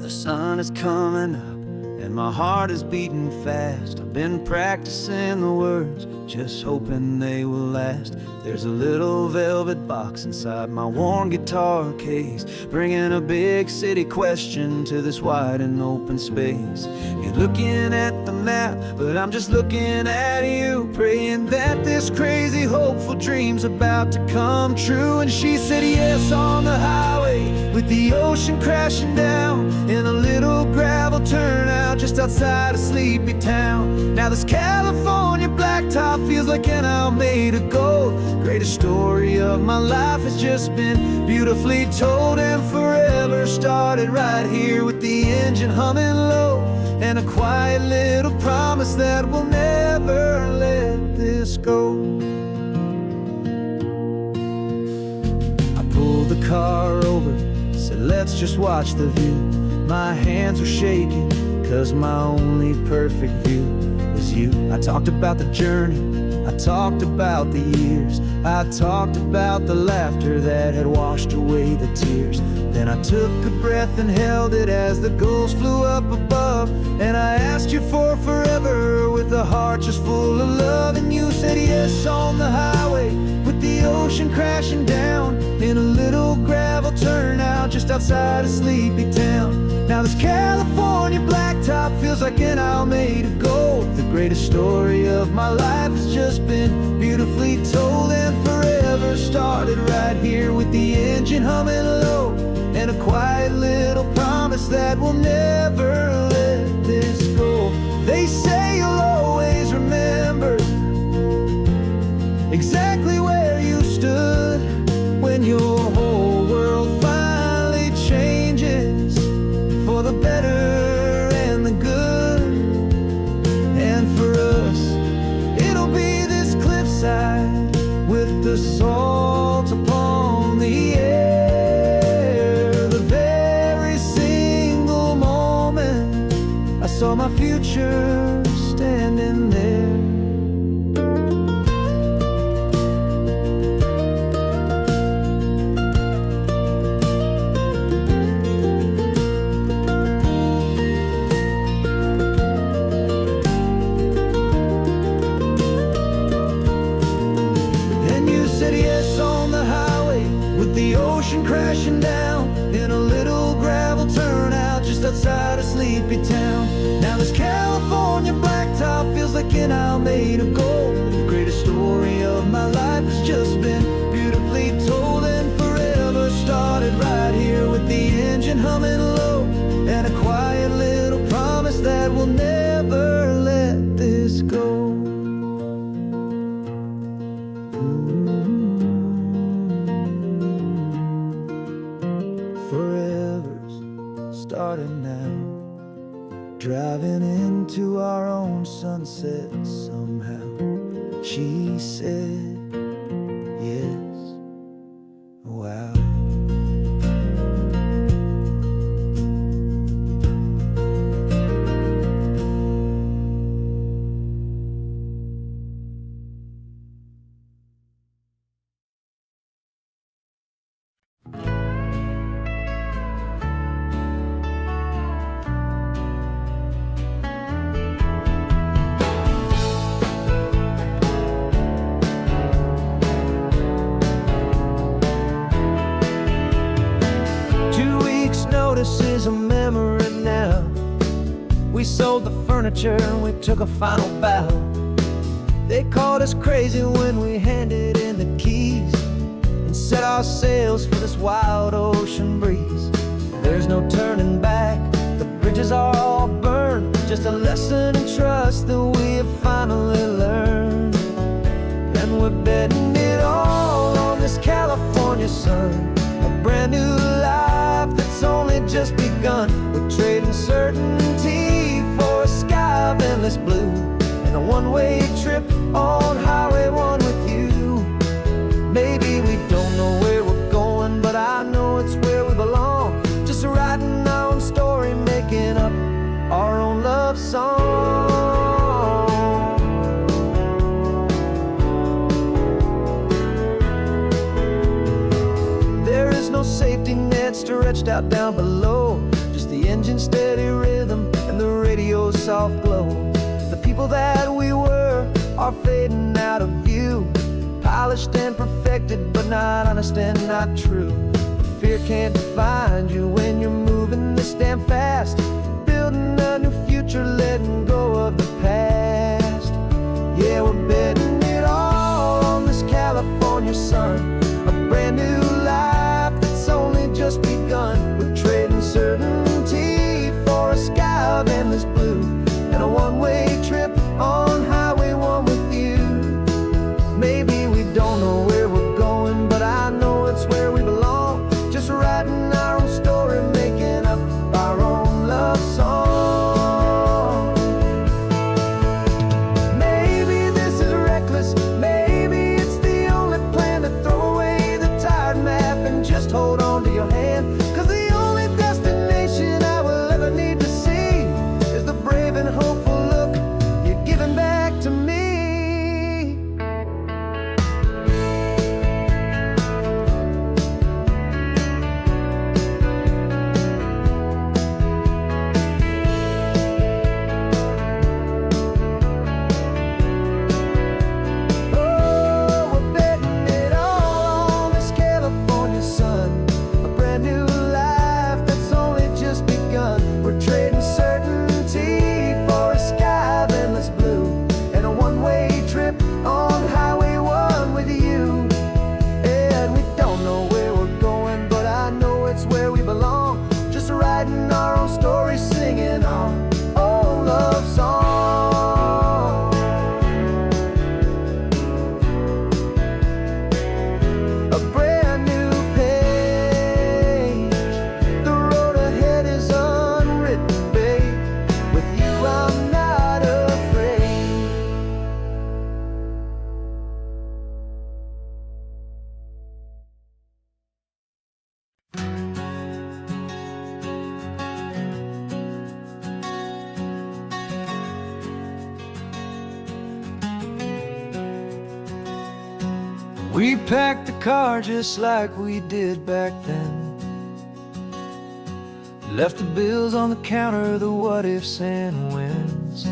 The sun is coming up and my heart is beating fast. I've been practicing the words, just hoping they will last. There's a little velvet box inside my worn guitar case, bringing a big city question to this wide and open space. You're looking at the map, but I'm just looking at you, praying that this crazy hopeful dream's about to come true. And she said yes on the highway with the ocean crashing down in a little gravel turnout just outside a sleepy town. Now this California blacktop feels like an hour made of gold. Greatest story of my life has just been beautifully told, and forever started right here with the engine humming low, and a quiet little promise that we'll never let this go. I pulled the car over, said let's just watch the view. My hands were shaking, cause my only perfect view was you. I talked about the journey, I talked about the years, I talked about the laughter that had washed away the tears. Then I took a breath and held it as the gulls flew up above. And I asked you for forever with a heart just full of love. And you said yes on the highway with the ocean crashing down in a little gravel turnout just outside of Sleepy Town. Now this California blacktop feels like an isle made of gold. The greatest story of my life has just been beautifully told, and forever started right here with the engine humming low, and a quiet little promise that we'll never let this go. They say you'll always remember exactly where you stood when your whole world finally changes for the better and the good. And for us, it'll be this cliffside with the salt upon the air. The very single moment I saw my future standing there. Crashing down in a little gravel turnout just outside of Sleepy Town. Now this California blacktop feels like an isle made of gold. The greatest story of my life has just been beautifully told, and forever started right here with the engine humming low, and a quiet little promise that we'll never let this go. Starting now, driving into our own sunset somehow. She said yes. Wow. This is a memory now. We sold the furniture and we took a final bow. They called us crazy when we handed in the keys and set our sails for this wild ocean breeze. There's no turning back, the bridges are all burned. Just a lesson in trust that we have finally learned. And we're betting it all on this California sun, a brand new life that's only just begun. We're trading certainty for a sky of endless blue, and a one-way trip on Highway 1 with you. Maybe we don't know where we're going, but I know it's where we belong. Just writing our own story, making up our own love song. There is no safety net stretched out down below, just the engine's steady rhythm and the radio's soft glow. The people that we were are fading out of view, polished and perfected, but not honest and not true. Fear can't define you when you're moving this damn fast, building a new future, letting go of the past. Yeah, we're betting it all on this California sun, a brand new life that's only just begun. We're trading certainty for a sky of endless blue, and a one-way trip on Highway 1 with you. Maybe we don't know where we're going, but I know it's where we belong. Just writing our own story, making up our own love song. Maybe this is reckless, maybe it's the only plan to a brand new page. The road ahead is unwritten, babe. With you I'm not afraid. We packed the car just like we did back then. Left the bills on the counter, the what ifs and whens.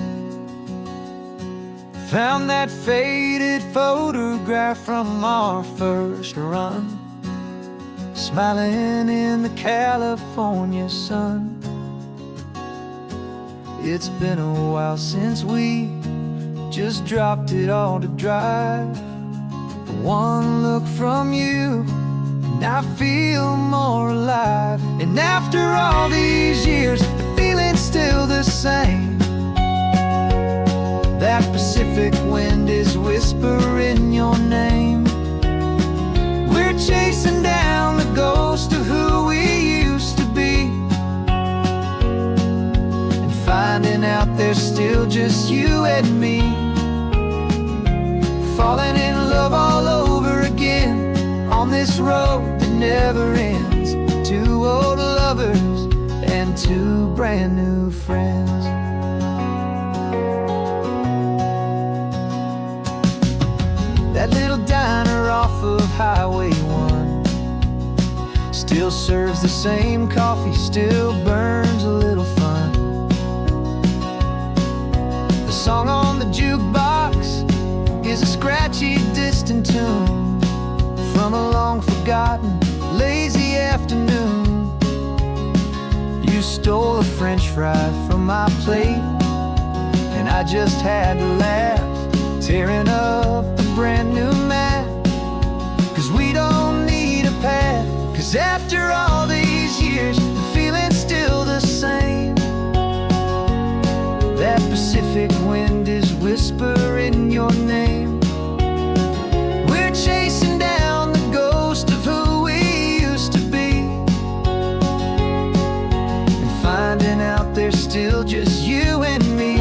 Found that faded photograph from our first run, smiling in the California sun. It's been a while since we just dropped it all to drive. One look from you, and I feel more alive. And after all these years, the feeling's still the same. That Pacific wind is whispering your name. We're chasing down the ghost of who we used to be, and finding out there's still just you and me. Falling in love all over again on this road that never ends. Two old lovers and two brand new friends. That little diner off of Highway 1 still serves the same coffee, still burns a little fun. The song on the jukebox is a scratchy, distant tune from a long forgotten, lazy afternoon. You stole a French fry from my plate, and I just had to laugh, tearing up the brand new map. Cause we don't need a path, cause after all these years, the feeling's still the same. That Pacific wind is whispering your name. We're chasing down the ghost of who we used to be, and finding out there's still just you and me.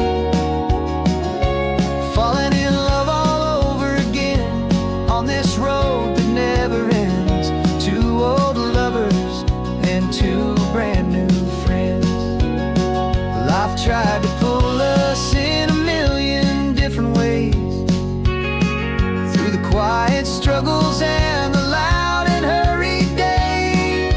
Falling in love all over again on this road that never ends. Two old lovers and two brand new friends. Life tried to pull us in a million different ways, through the quiet struggles and the loud and hurried days.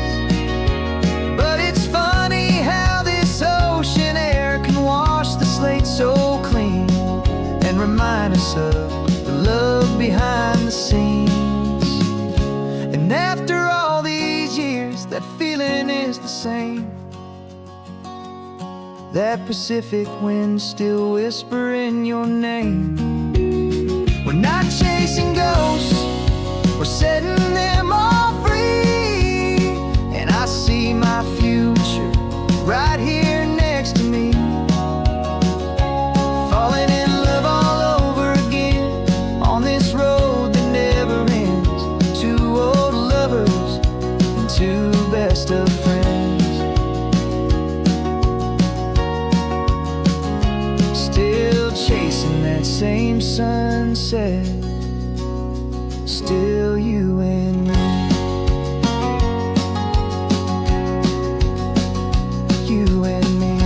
But it's funny how this ocean air can wash the slate so clean, and remind us of the love behind the scenes. And after all these years, that feeling is the same. That Pacific wind still whispering your name. We're not chasing ghosts, we're setting them all free. And I see my future right here next to me. Falling in love all over again on this road that never ends. Two old lovers and two best of friends. Chasing that same sunset, still you and me. You and me.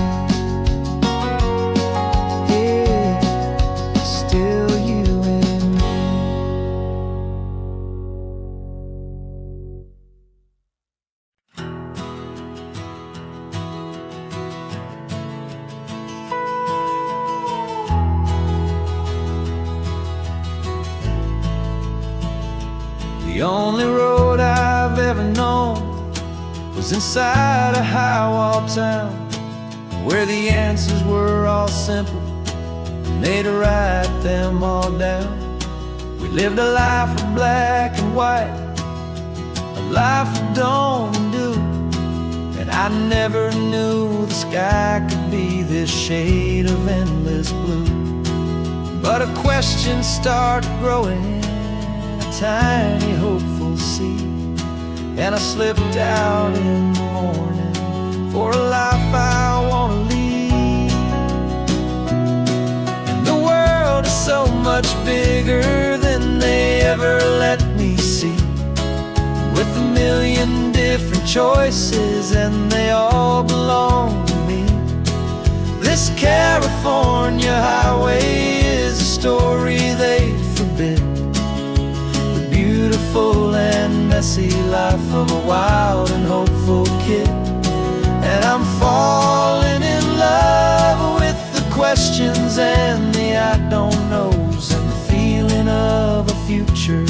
Yeah, still you and me. The only road I've ever known was inside a high-wall town, where the answers were all simple, and they'd write them all down. We lived a life of black and white, a life of don't and do, and I never knew the sky could be this shade of endless blue. But a question started growing, a tiny hopeful seed. and I slipped out in the morning for a life I wanna lead. And the world is so much bigger than they ever let me see, with a million different choices and they all belong to me. This California highway is a story they forbid, the beautiful and messy life of a wild and hopeful kid. And I'm falling in love with the questions and the I don't knows, and the feeling of a future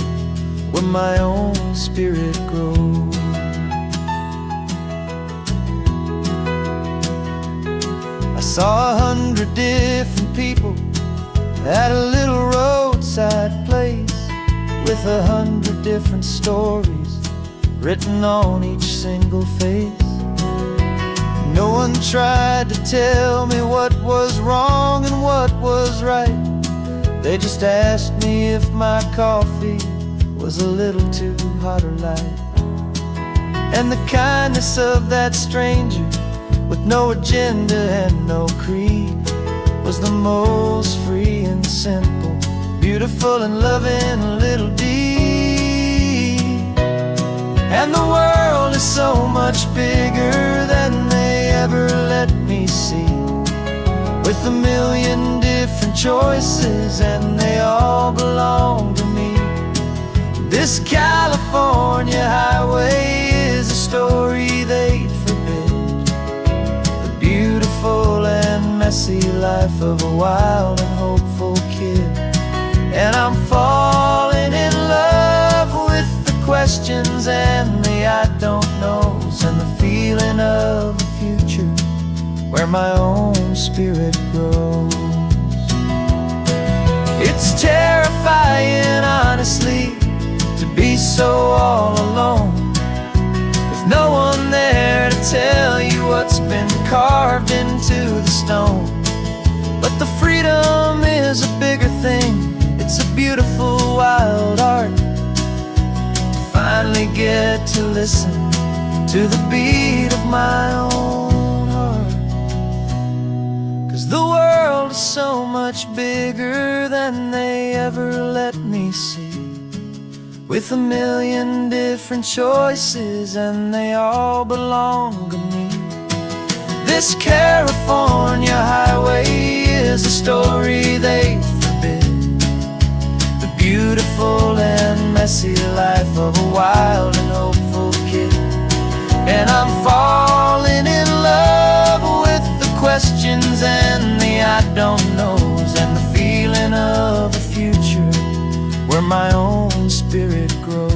where my own spirit grows. I saw 100 different people at a little roadside place, with 100 different stories written on each single face. No one tried to tell me what was wrong and what was right. They just asked me if my coffee was a little too hot or light. And the kindness of that stranger, with no agenda and no creed, was the most free and simple, beautiful and loving little deed. And the world is so much bigger than they ever let me see, with a million different choices and they all belong to me. This California highway is a story they'd forbid, the beautiful and messy life of a wild and hopeful kid. And I'm falling in love with the questions and the I don't knows, and the feeling of a future where my own spirit grows. It's terrifying, honestly, to be so all alone, with no one there to tell you what's been carved into the stone. But the freedom is a bigger thing, it's a beautiful wild art, to finally get to listen to the beat of my own heart. 'Cause the world is so much bigger than they ever let me see, with a million different choices and they all belong to me. This California highway is a story they forbid, the beautiful and messy life of a wild and hopeful kid. And I'm falling in love with the questions and the I don't knows, and the feeling of a future where my own spirit grows.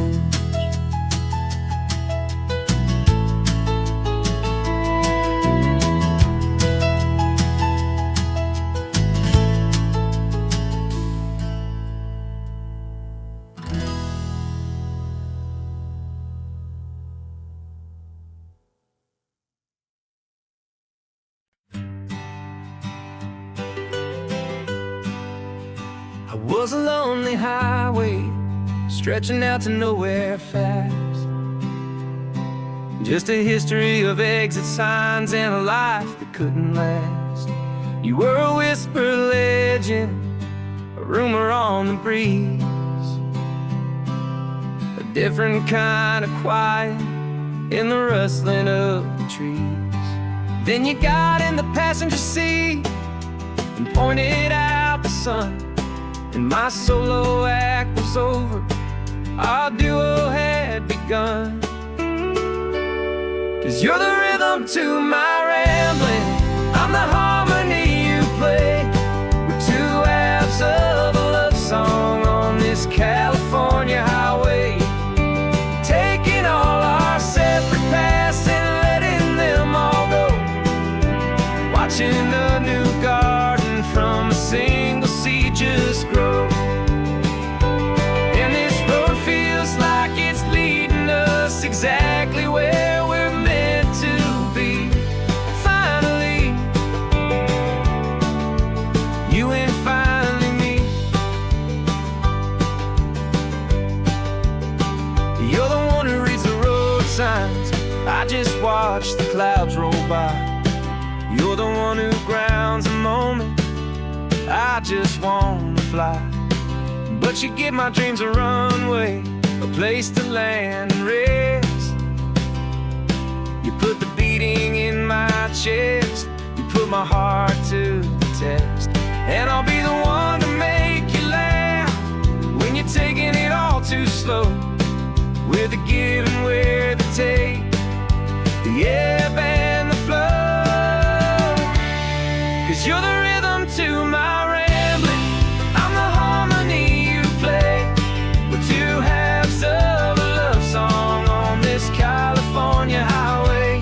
I was a lonely highway stretching out to nowhere fast, just a history of exit signs and a life that couldn't last. You were a whisper legend, a rumor on the breeze, a different kind of quiet in the rustling of the trees. Then you got in the passenger seat and pointed out the sun, and my solo act was over, our duo had begun. 'Cause you're the rhythm to my rambling, I'm the harmony you play. We're two halves of a love song on this California highway, taking all our separate paths and letting them all go, watching a new garden from a single seed just grow. And this road feels like it's leading us exactly where we're meant to be. Finally, you and finally me. You're the one who reads the road I just watch the clouds roll by. You're the one who grounds the moment. I just wanna fly, but you give my dreams a runway, a place to land and rest. You put the beating in my chest, you put my heart to the test. And I'll be the one to make you laugh when you're taking it all too slow. We're the give and we're the take, the ebb and the flow. 'Cause you're the rhythm to my rambling, I'm the harmony you play. We're two halves of a love song on this California highway,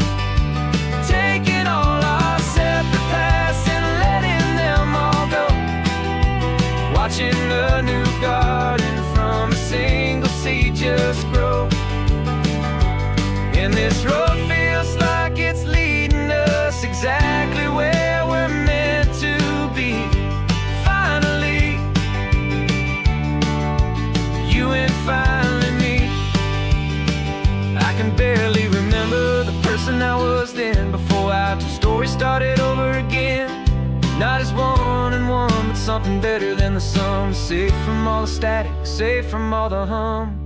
taking all our separate paths and letting them all go. Watching a new garden from a single seed just grow. And this road feels like it's leading us exactly where we're meant to be. Finally, you and finally me. I can barely remember the person I was then, before our two stories started over again. Not as one and one, but something better than the sum. Safe from all the static, safe from all the hum.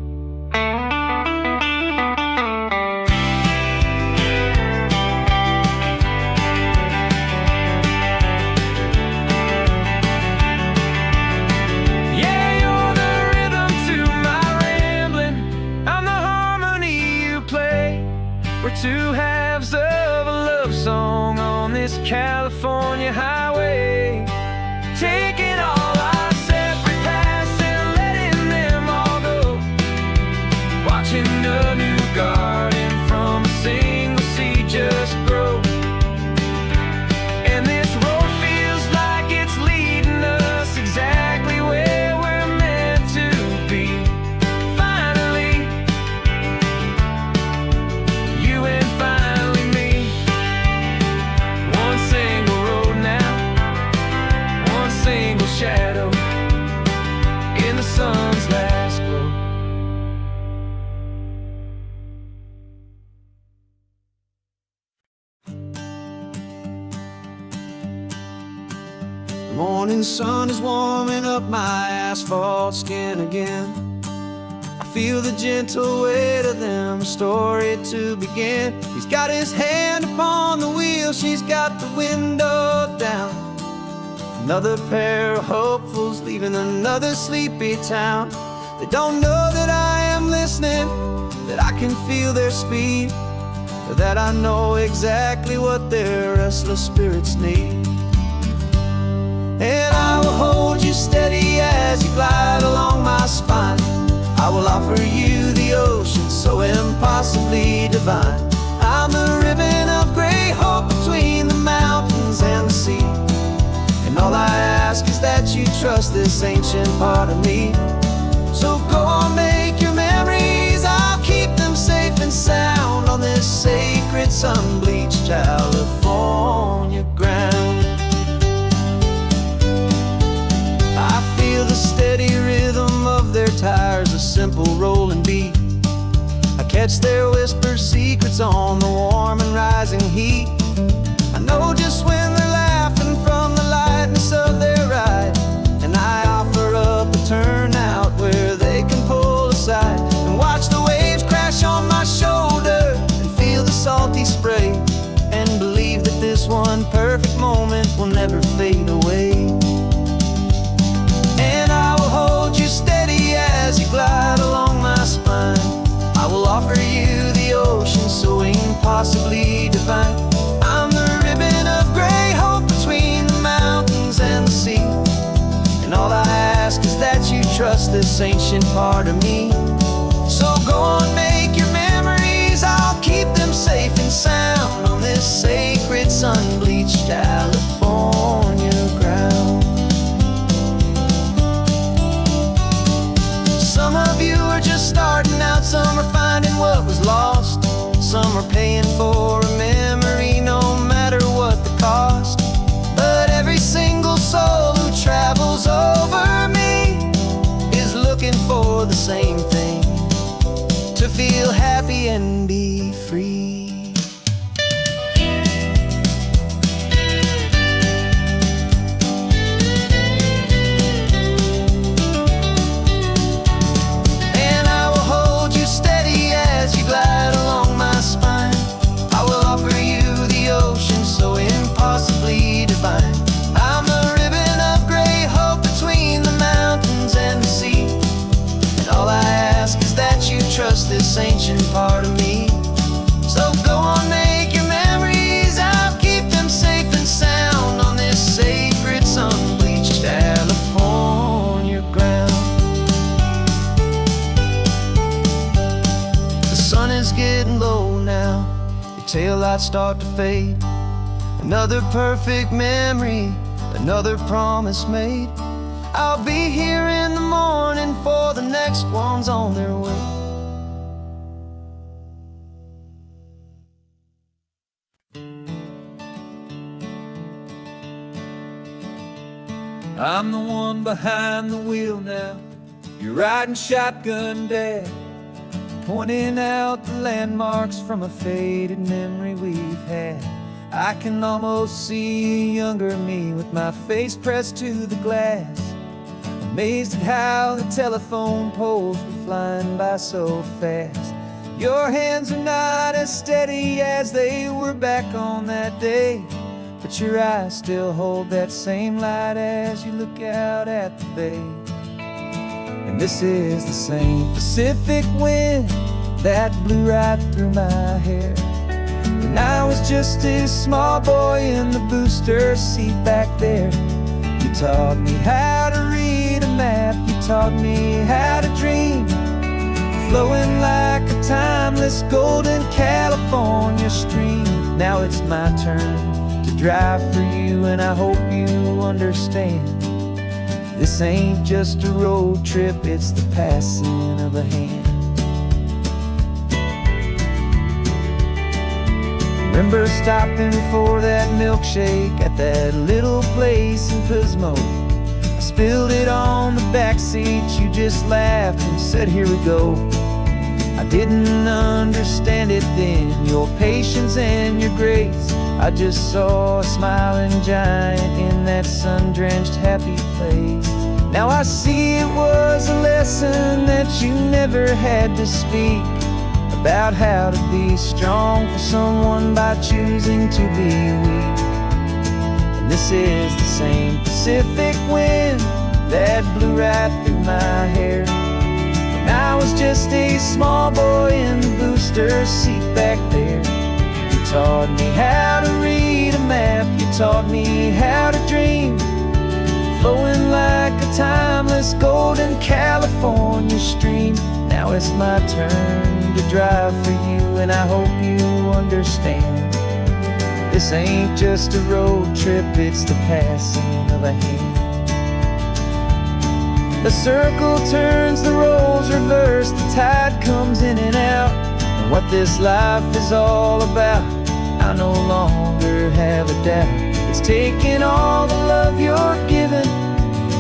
Two halves of a love song on this California highway, taking all our separate paths and letting them all go. Watching a new garden from a single seed just grow. And this road feels like it's leading us exactly where we're meant to be. Finally, you and finally me. One single road now, one single shadow in the sun's last glow. The morning sun is warming up my asphalt skin again. I feel the gentle weight of them, a story to begin. He's got his hand upon the wheel, she's got the window down. Another pair of hopefuls leaving another sleepy town. They don't know that I am listening, that I can feel their speed, or that I know exactly what their restless spirits need. And I will hold you steady as you glide along my spine. I will offer you the ocean so impossibly divine. I'm the ribbon of gray hope between the mountains and the sea. And all I ask is that you trust this ancient part of me. So go on, make your memories, I'll keep them safe and sound on this sacred sun-bleached California ground. I feel the steady rhythm of their tires, a simple rolling beat. I catch their whispered secrets on the warm and rising heat. I know just when they're laughing from the lightness of their ride, and I offer up a turnout where they can pull aside and watch the waves crash on my shoulder and feel the salty spray, and believe that this one perfect moment will never fade away. I will hold you steady as you glide along my spine. I will offer you the ocean so impossibly divine. I'm the ribbon of gray hope between the mountains and the sea. And all I ask is that you trust this ancient part of me. So go on, make your memories, I'll keep them safe and sound on this sacred sun-bleached California ground. Some of you are just starting out, some are finding what was lost. Some are paying for a memory no matter what the cost. But every single soul who travels over me is looking for the same thing, to feel happy and be free. just this ancient part of me. So go on, make your memories, I'll keep them safe and sound on this sacred sun-bleached California ground. The sun is getting low now, your taillights start to fade. Another perfect memory, another promise made. I'll be here in the morning for the next ones on their way. I'm the one behind the wheel now. You're riding shotgun, Dad, pointing out the landmarks from a faded memory we've had. I can almost see a younger me with my face pressed to the glass, amazed at how the telephone poles were flying by so fast. Your hands are not as steady as they were back on that day, but your eyes still hold that same light as you look out at the bay. And this is the same Pacific wind that blew right through my hair when I was just a small boy in the booster seat back there. You taught me how to read a map, you taught me how to dream, flowing like a timeless golden California stream. Now it's my turn to drive for you, and I hope you understand. This ain't just a road trip, it's the passing of a hand. Remember stopping for that milkshake at that little place in Pismo. I spilled it on the back seat, you just laughed and said, here we go. I didn't understand it then, your patience and your grace. I just saw a smiling giant in that sun-drenched happy place. Now I see it was a lesson that you never had to speak, about how to be strong for someone by choosing to be weak. And this is the same Pacific wind that blew right through my hair when I was just a small boy in the booster seat back there. You taught me how to read a map, you taught me how to dream, flowing like a timeless golden California stream. Now it's my turn to drive for you, and I hope you understand. This ain't just a road trip, it's the passing of a hand. The circle turns, the roles reverse, the tide comes in and out. And what this life is all about, I no longer have a doubt. It's taking all the love you're giving,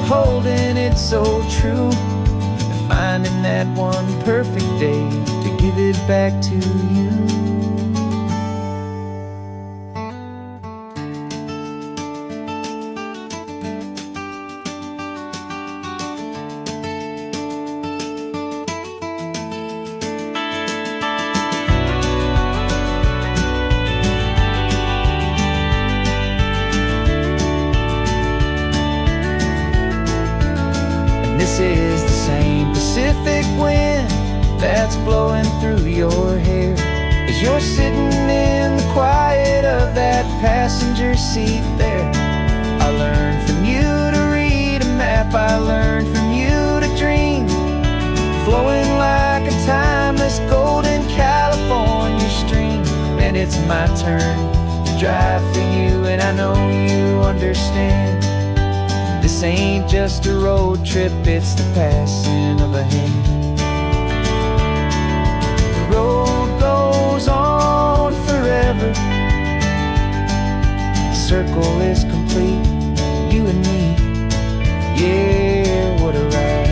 holding it so true, and finding that one perfect day to give it back to you. This is the same Pacific wind that's blowing through your hair as you're sitting in the quiet of that passenger seat there. I learned from you to read a map, I learned from you to dream, flowing like a timeless golden California stream. And it's my turn to drive for you, and I know you understand. This ain't just a road trip, it's the passing of a hand. The road goes on forever, the circle is complete, you and me, yeah, what a ride.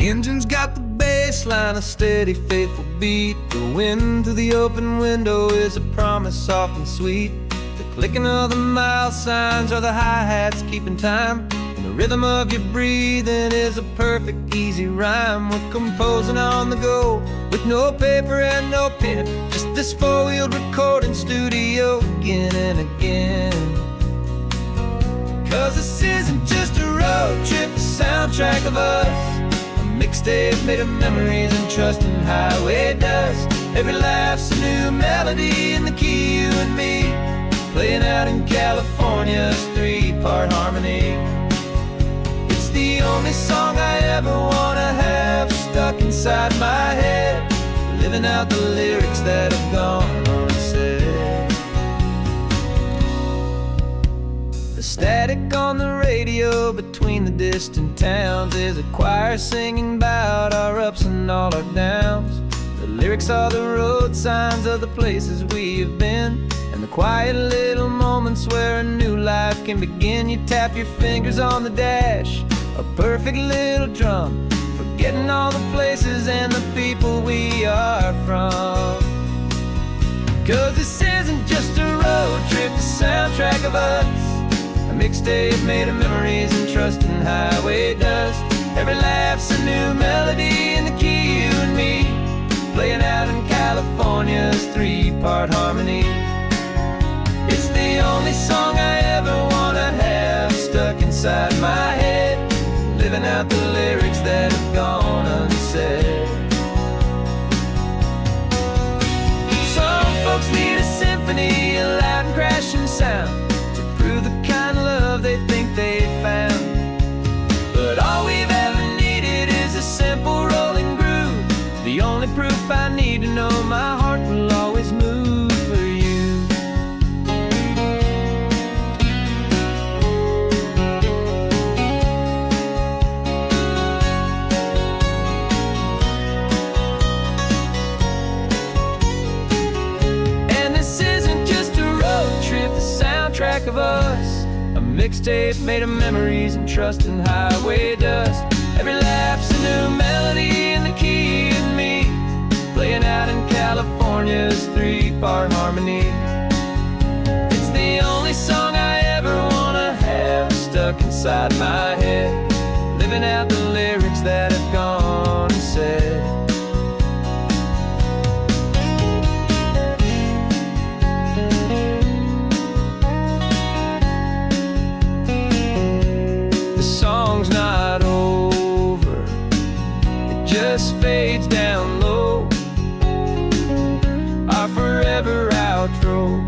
The engine's got the bass line, a steady, faithful beat. The wind through the open window is a promise soft and sweet. The clicking of the mile signs are the hi-hats keeping time, and the rhythm of your breathing is a perfect, easy rhyme. We're composing on the go, with no paper and no pen, just this four-wheeled recording studio again and again. 'Cause this isn't just a road trip, the soundtrack of us, a mixtape made of memories and trust in highway dust. Every laugh's a new melody in the key, you and me, playing out in California's three-part harmony. It's the only song I ever wanna have stuck inside my head, living out the lyrics that have gone unsaid. The static on the radio between the distant towns is a choir singing about our ups and all our downs. The lyrics are the road signs of the places we have been, and the quiet little moments where a new life can begin. You tap your fingers on the dash, a perfect little drum, forgetting all the places and the people we are from. 'Cause this isn't just a road trip, the soundtrack of us, a mixtape made of memories and trust in highway dust. Every laugh's a new melody in the key, you and me, playing out in California's three-part harmony. It's the only song I ever wanna have stuck inside my head, living out the lyrics that have gone unsaid. Some folks need a symphony, a loud and crashing sound, to prove the kind of love they think they found. But all we've ever needed is a simple rolling groove, the only proof I need to know my heart will always move for you. And this isn't just a road trip, the soundtrack of us, a mixtape made of memories and trust in highway dust. Every laugh's a new melody in the key, and me, playing out in California's three-part harmony. It's the only song I ever wanna have stuck inside my head, living out the lyrics that have gone unsaid. The song's not over, it just fades down low, our forever outro,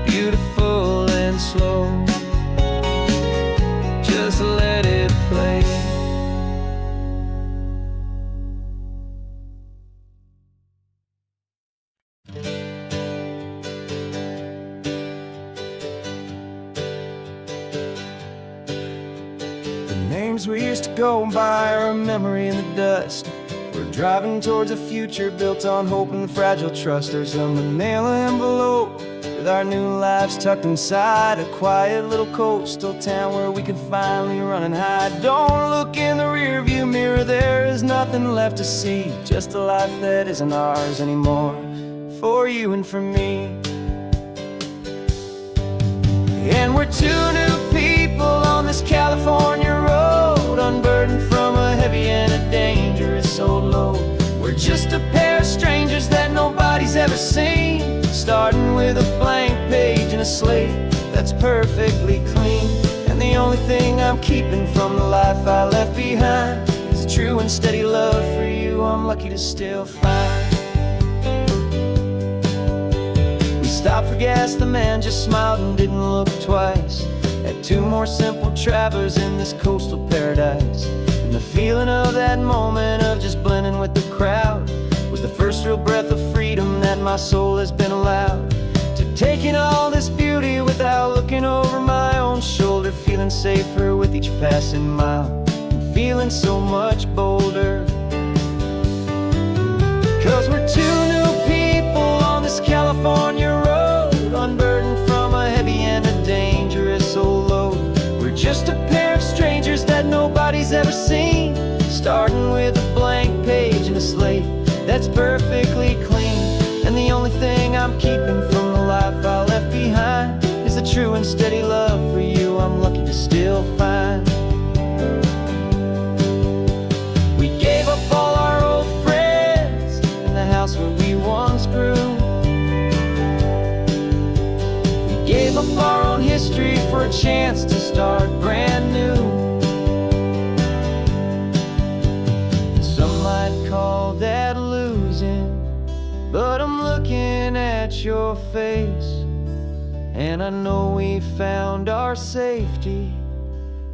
beautiful and slow. Just let it play. The names we used to go by are a memory in the dust. We're driving towards a future built on hope and fragile trust. There's a manila envelope with our new lives tucked inside, a quiet little coastal town where we can finally run and hide. Don't look in the rearview mirror, there is nothing left to see, just a life that isn't ours anymore, for you and for me. And we're two new people on this California road, unburdened from a heavy and a dangerous old load. We're just a pair of strangers that nobody's ever seen, starting with a blank page and a slate that's perfectly clean. And the only thing I'm keeping from the life I left behind is a true and steady love for you I'm lucky to still find. We stopped for gas, the man just smiled and didn't look twice, at two more simple travelers in this coastal paradise. And the feeling of that moment of just blending with the crowd was the first real breath of freedom that my soul has been allowed to take in all this beauty without looking over my own shoulder, feeling safer with each passing mile and feeling so much bolder. 'Cause we're two new people on this California road, unburdened from a heavy and a dangerous old load. We're just a pair of strangers that nobody's ever seen, starting with a blank page and a slate that's perfectly clean. And the only thing I'm keeping from the life I left behind is a true and steady love for you I'm lucky to still find. a chance to start brand new. Some might call that losing, but I'm looking at your face, and I know we found our safety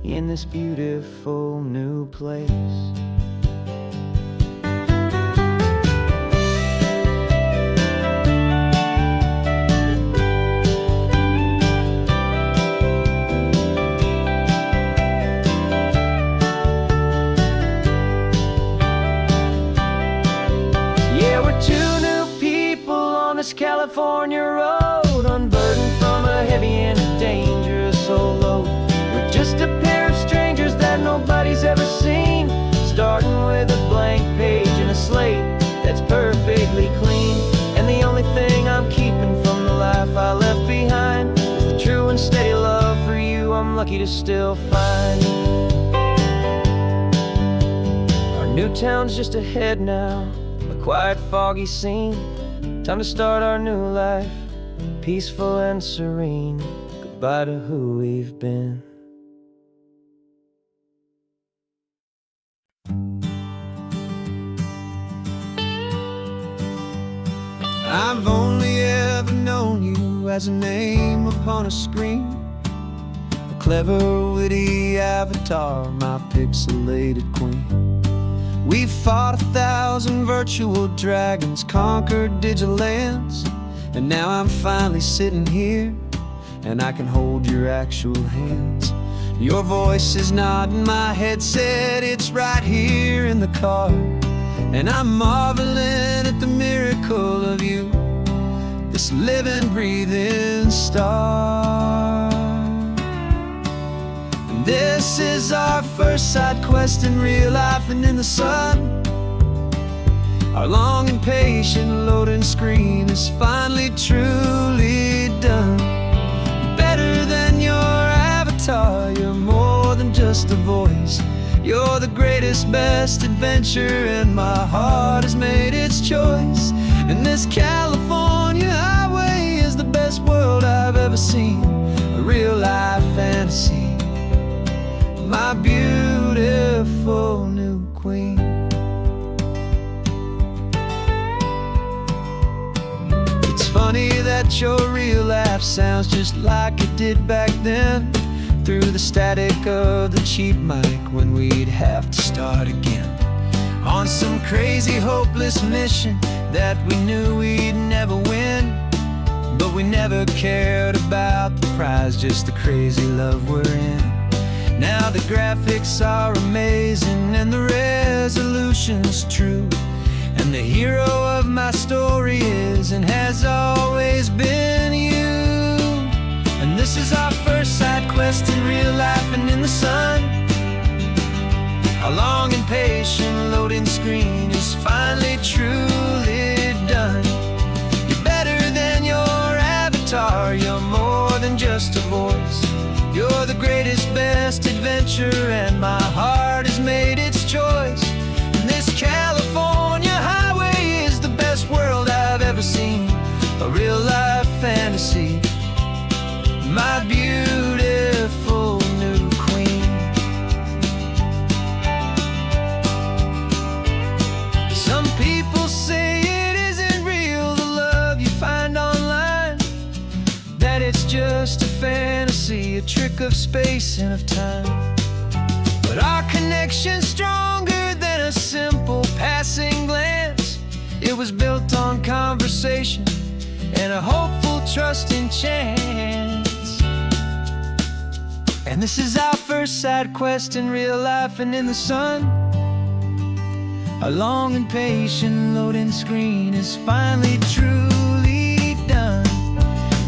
in this beautiful new place. Yeah, we're two new people on this California road, unburdened from a heavy and a dangerous old load. We're just a pair of strangers that nobody's ever seen, starting with a blank page and a slate that's perfectly clean. And the only thing I'm keeping from the life I left behind is the true and steady love for you I'm lucky to still find. Our new town's just ahead now, a quiet, foggy scene. Time to start our new life, peaceful and serene. Goodbye to who we've been. I've only ever known you as a name upon a screen, a clever, witty avatar, my pixelated queen. We've fought 1,000 virtual dragons, conquered digital lands, and now I'm finally sitting here, and I can hold your actual hands. Your voice is not in my headset, it's right here in the car, and I'm marveling at the miracle of you, this living, breathing star. And this is our first side quest in real life and in the sun. Our long and patient loading screen is finally truly done. You're better than your avatar, you're more than just a voice. You're the greatest, best adventure, and my heart has made its choice. And this California highway is the best world I've ever seen, a real-life fantasy, my beautiful new queen. It's funny that your real life sounds just like it did back then, through the static of the cheap mic when we'd have to start again, on some crazy hopeless mission that we knew we'd never win. But we never cared about the prize, just the crazy love we're in. Now the graphics are amazing and the resolution's true, and the hero of my story is and has always been you. And this is our first side quest in real life and in the sun. Our long and patient loading screen is finally truly done. You're better than your avatar, you're more than just a voice. You're the greatest, best adventure, and my heart has made its choice. And this California highway is the best world I've ever seen, a real-life fantasy, my beautiful new queen. Some people say it isn't real, the love you find online, that it's just a fantasy, a trick of space and of time. But our connection's stronger than a simple passing glance. It was built on conversation and a hopeful, trusting chance. And this is our first side quest in real life and in the sun. Our long and patient loading screen is finally truly done.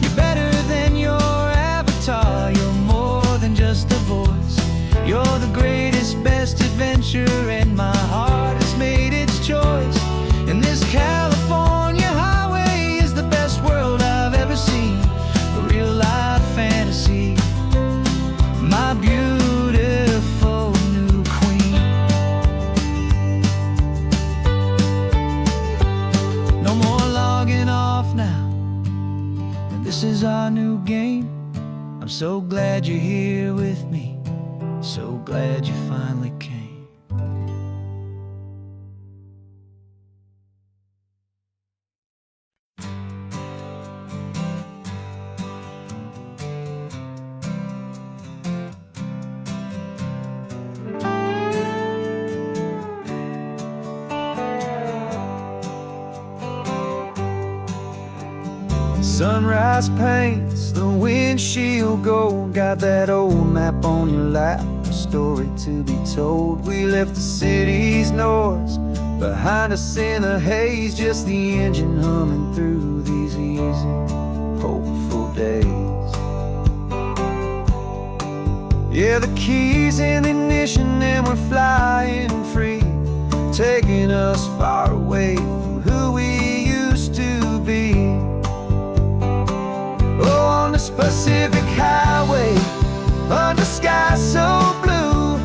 You're better than your avatar, you're more than just a voice. You're the greatest, best adventure, and my heart has made its choice. And this California highway is the best world I've ever seen, a real-life fantasy, my beautiful new queen. No more logging off now, and this is our new game. I'm I'm so glad you're here with me, so glad you finally came. Sunrise paints the windshield gold. Got that old map on your lap, a story to be told. We left the city's noise behind us in the haze, just the engine humming through these easy, hopeful days. Yeah, the keys in the ignition and we're flying free, taking us far away from who we used to be. Oh, on this Pacific highway, under sky so blue,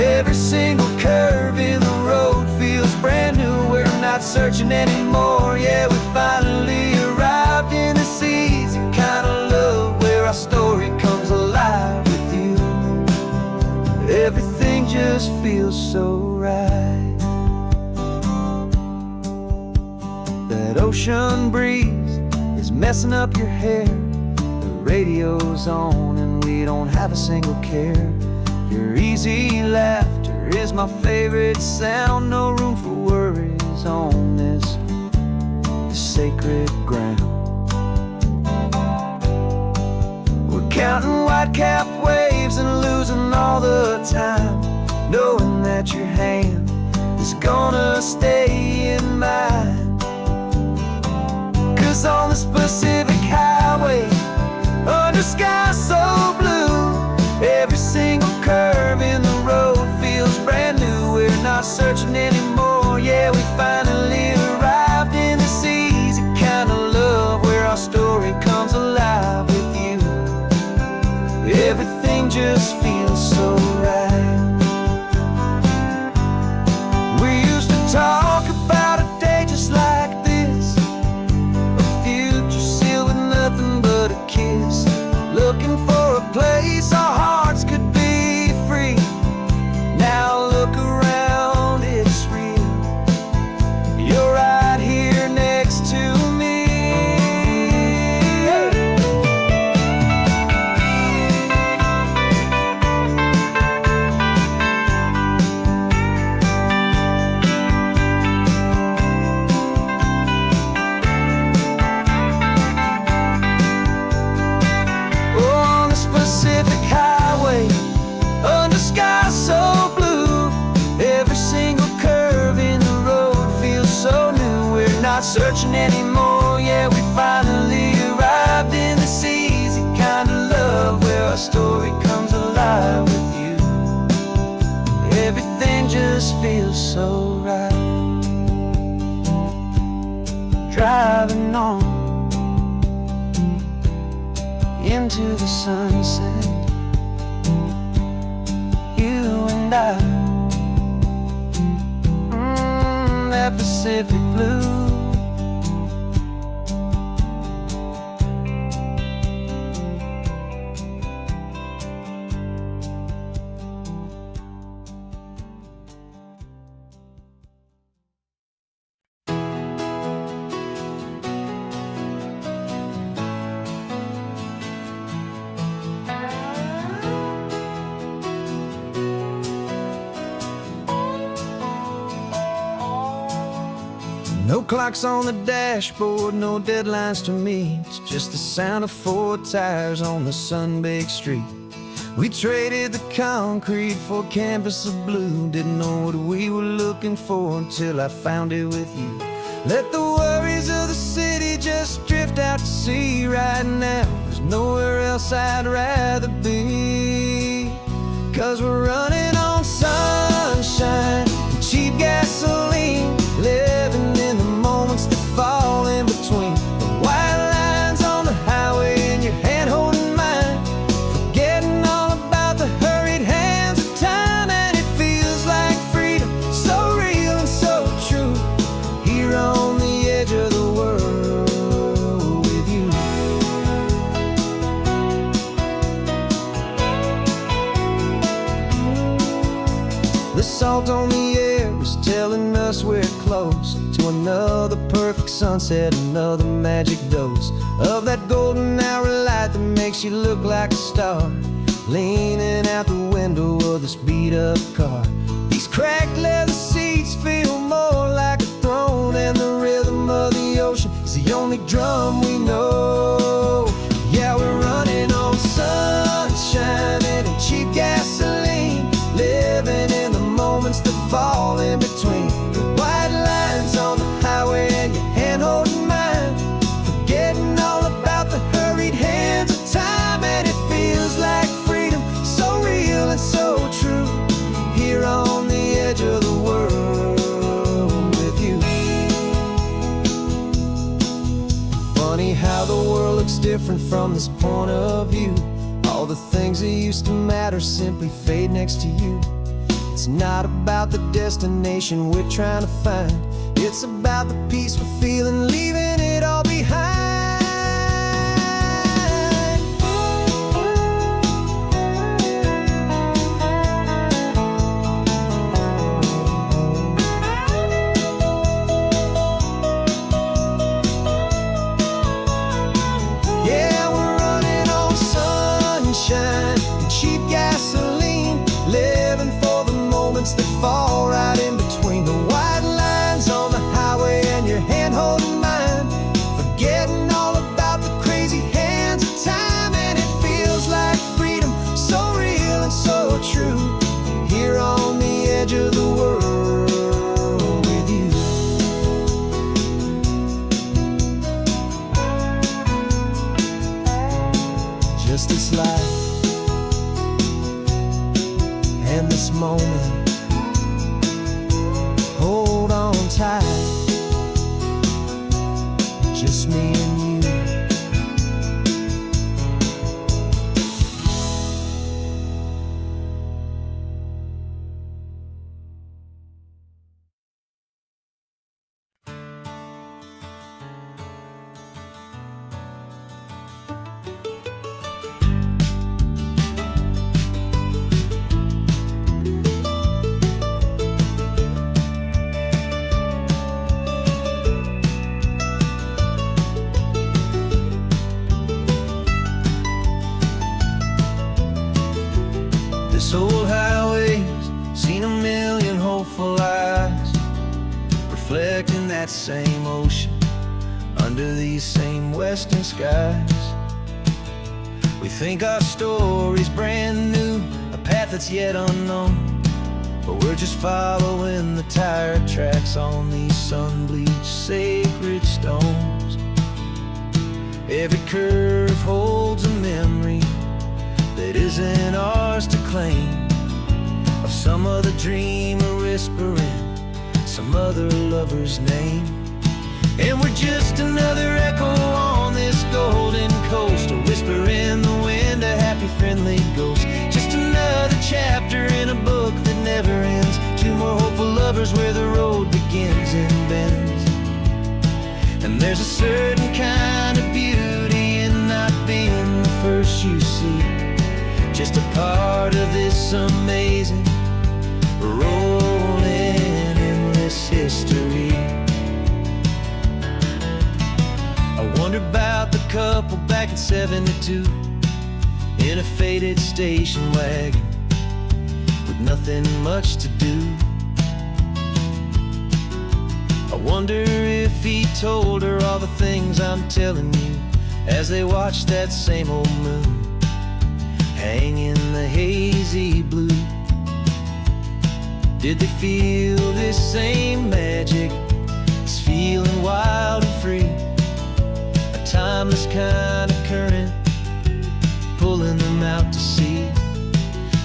every single curve in the road feels brand new. We're not searching anymore, yeah, we finally arrived in this easy kind of love, where our story comes alive with you. Everything just feels so right. That ocean breeze is messing up your hair, radio's on and we don't have a single care. Your easy laughter is my favorite sound. No room for worries on this sacred ground. We're counting white-capped waves and losing all the time, knowing that your hand is gonna stay in mine. 'Cause on this Pacific highway, under sky so blue, every single curve in the road feels brand new. We're not searching anymore, yeah, we finally arrived in this easy kind of love, where our story comes alive with you. Everything just feels so right. We used to talk about a day just like this, a future sealed with nothing but a kiss, looking for a place our hearts could be free. Now look around, it's real. You're right here next to me. Pacific highway, under sky so blue, every single curve in the road feels so new. We're not searching anymore, yeah, we finally arrived in this easy kind of love, where our story comes alive with you. Everything just feels so right. Driving on into the sunset, you and I, that Pacific blue. No clocks on the dashboard, no deadlines to meet, just the sound of 4 tires on the sun-baked street. We traded the concrete for a canvas of blue, didn't know what we were looking for until I found it with you. Let the worries of the city just drift out to sea right now. There's nowhere else I'd rather be, 'cause we're running on sunshine and cheap gasoline, living in the moments that fall in between. The white lines on the highway and your hand holding mine, forgetting all about the hurried hands of time. And it feels like freedom, so real and so true, here on the edge of the world with you. telling us we're close to another perfect sunset, another magic dose of that golden hour light that makes you look like a star, leaning out the window of this beat-up car. These cracked leather seats feel more like a throne, and the rhythm of the ocean is the only drum we know. Yeah, we're running on sunshine and cheap gasoline, living in the moments that fall in between the white lines on the highway and your hand holding mine, forgetting all about the hurried hands of time. And it feels like freedom, so real and so true, here on the edge of the world with you. Funny how the world looks different from this point of view. All the things that used to matter simply fade next to you. It's not about the destination we're trying to find, it's about the peace we're feeling, leaving it all behind. Yeah, we're running on sunshine and cheap gasoline, living for the moments that fall right in between the white lines on the highway and your hand holding mine, forgetting all about the crazy hands of time. And it feels like freedom, so real and so true, here on the edge of the world with you. Just this life and this moment, hold on tight, just me and you. This old highway's seen a million hopeful eyes, reflecting that same ocean under these same western skies. We think our story's brand new, a path that's yet unknown, but we're just following the tire tracks on these sun-bleached sacred stones. Every curve holds a memory that isn't ours to claim, of some other dreamer whispering some other lover's name. And we're just another echo on this golden coast, a whisper in the wind, a happy friendly ghost. Just another chapter in a book that never ends, two more hopeful lovers where the road begins and bends. And there's a certain kind of beauty in not being the first you see, just a part of this amazing, rolling, endless history. I wonder about the couple back in '72 in a faded station wagon with nothing much to do. I wonder if he told her all the things I'm telling you as they watched that same old moon hang in the hazy blue. Did they feel this same magic, this feeling wild and free, a timeless kind of current pulling them out to sea?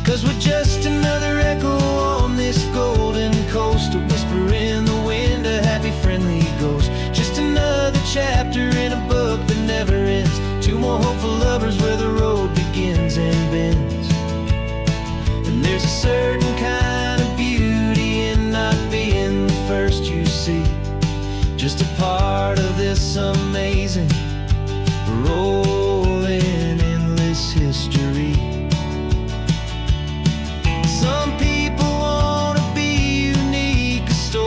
'Cause we're just another echo on this golden coast, a whisper in the wind, a happy friendly ghost. Just another chapter in a book that never ends, two more hopeful lovers where the road begins and bends. And there's a certain kind of beauty in not being the first you see, just a part of this amazing, rolling, endless history. Some people wanna be unique, a story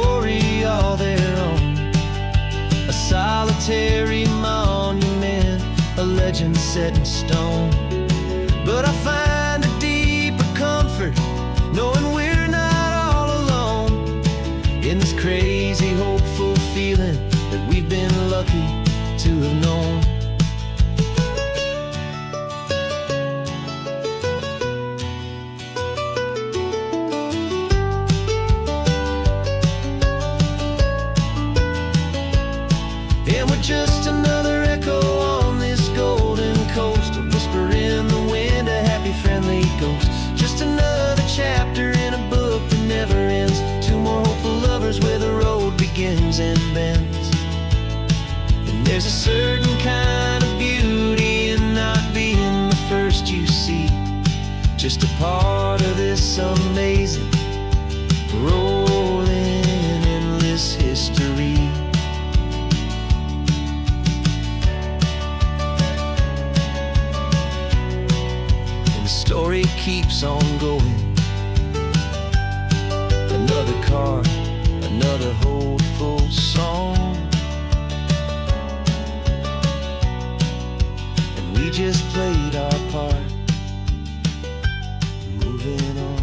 legend set in stone. But I find a deeper comfort knowing we're not all alone in this crazy, hopeful feeling that we've been lucky to have known. And we're just another echo on this golden coast, a whisper in the wind, a happy, friendly ghost. Just another chapter in a book that never ends. Two more hopeful lovers where the road begins and bends. And there's a certain kind of beauty in not being the first you see, just a part of this amazing, rolling, endless history. Story keeps on going. Another car, another hopeful song, and we just played our part, moving on.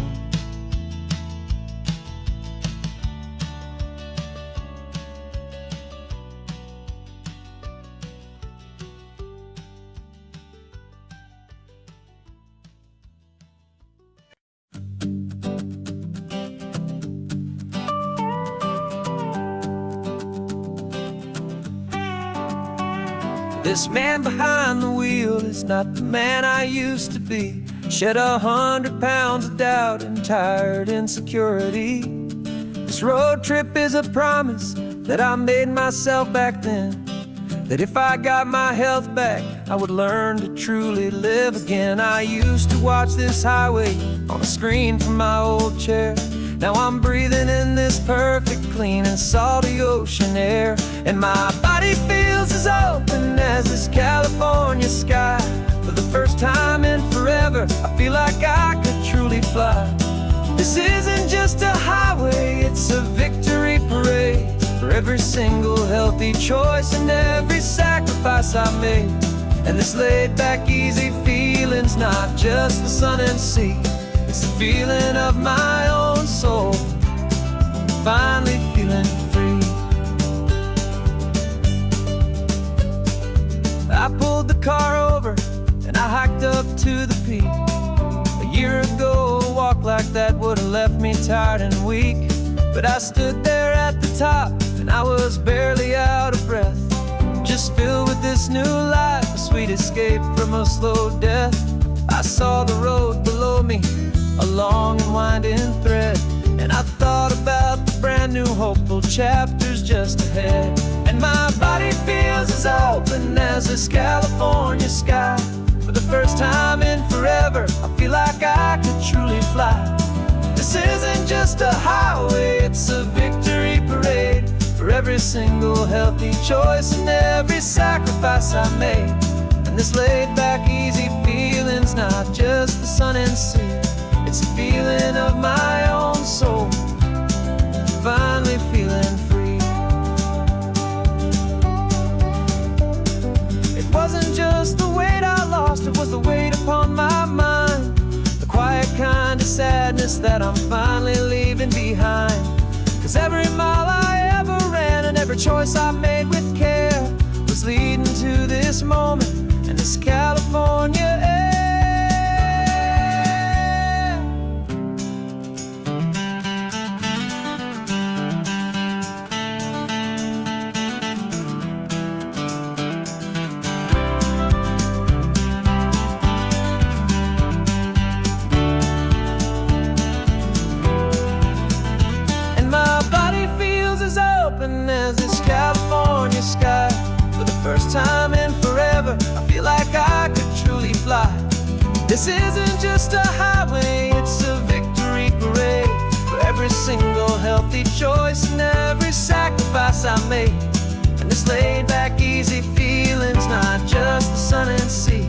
This man behind the wheel is not the man I used to be. Shed 100 pounds of doubt and tired insecurity. This road trip is a promise that I made myself back then, that if I got my health back, I would learn to truly live again. I used to watch this highway on a screen from my old chair. Now I'm breathing in this perfect, clean and salty ocean air. And my body feels as open as this California sky. For the first time in forever, I feel like I could truly fly. This isn't just a highway, it's a victory parade. For every single healthy choice and every sacrifice I made. And this laid back, easy feeling's not just the sun and sea. It's the feeling of my own soul, finally feeling free. I pulled the car over and I hiked up to the peak. A year ago, a walk like that would have left me tired and weak. But I stood there at the top and I was barely out of breath, just filled with this new life, a sweet escape from a slow death. I saw the road below me, a long and winding thread, and I thought about the brand new hopeful chapters just ahead. And my body feels as open as this California sky. For the first time in forever, I feel like I could truly fly. This isn't just a highway, it's a victory parade. For every single healthy choice and every sacrifice I made. And this laid back, easy feeling's not just the sun and sea. It's a feeling of my own soul, finally feeling free. It wasn't just the weight I lost, it was the weight upon my mind. The quiet kind of sadness that I'm finally leaving behind. Cause every mile I ever ran and every choice I made with care was leading to this moment and this California air. As this California sky. For the first time in forever, I feel like I could truly fly. This isn't just a highway, it's a victory parade. For every single healthy choice and every sacrifice I made. And this laid back, easy feeling's not just the sun and sea.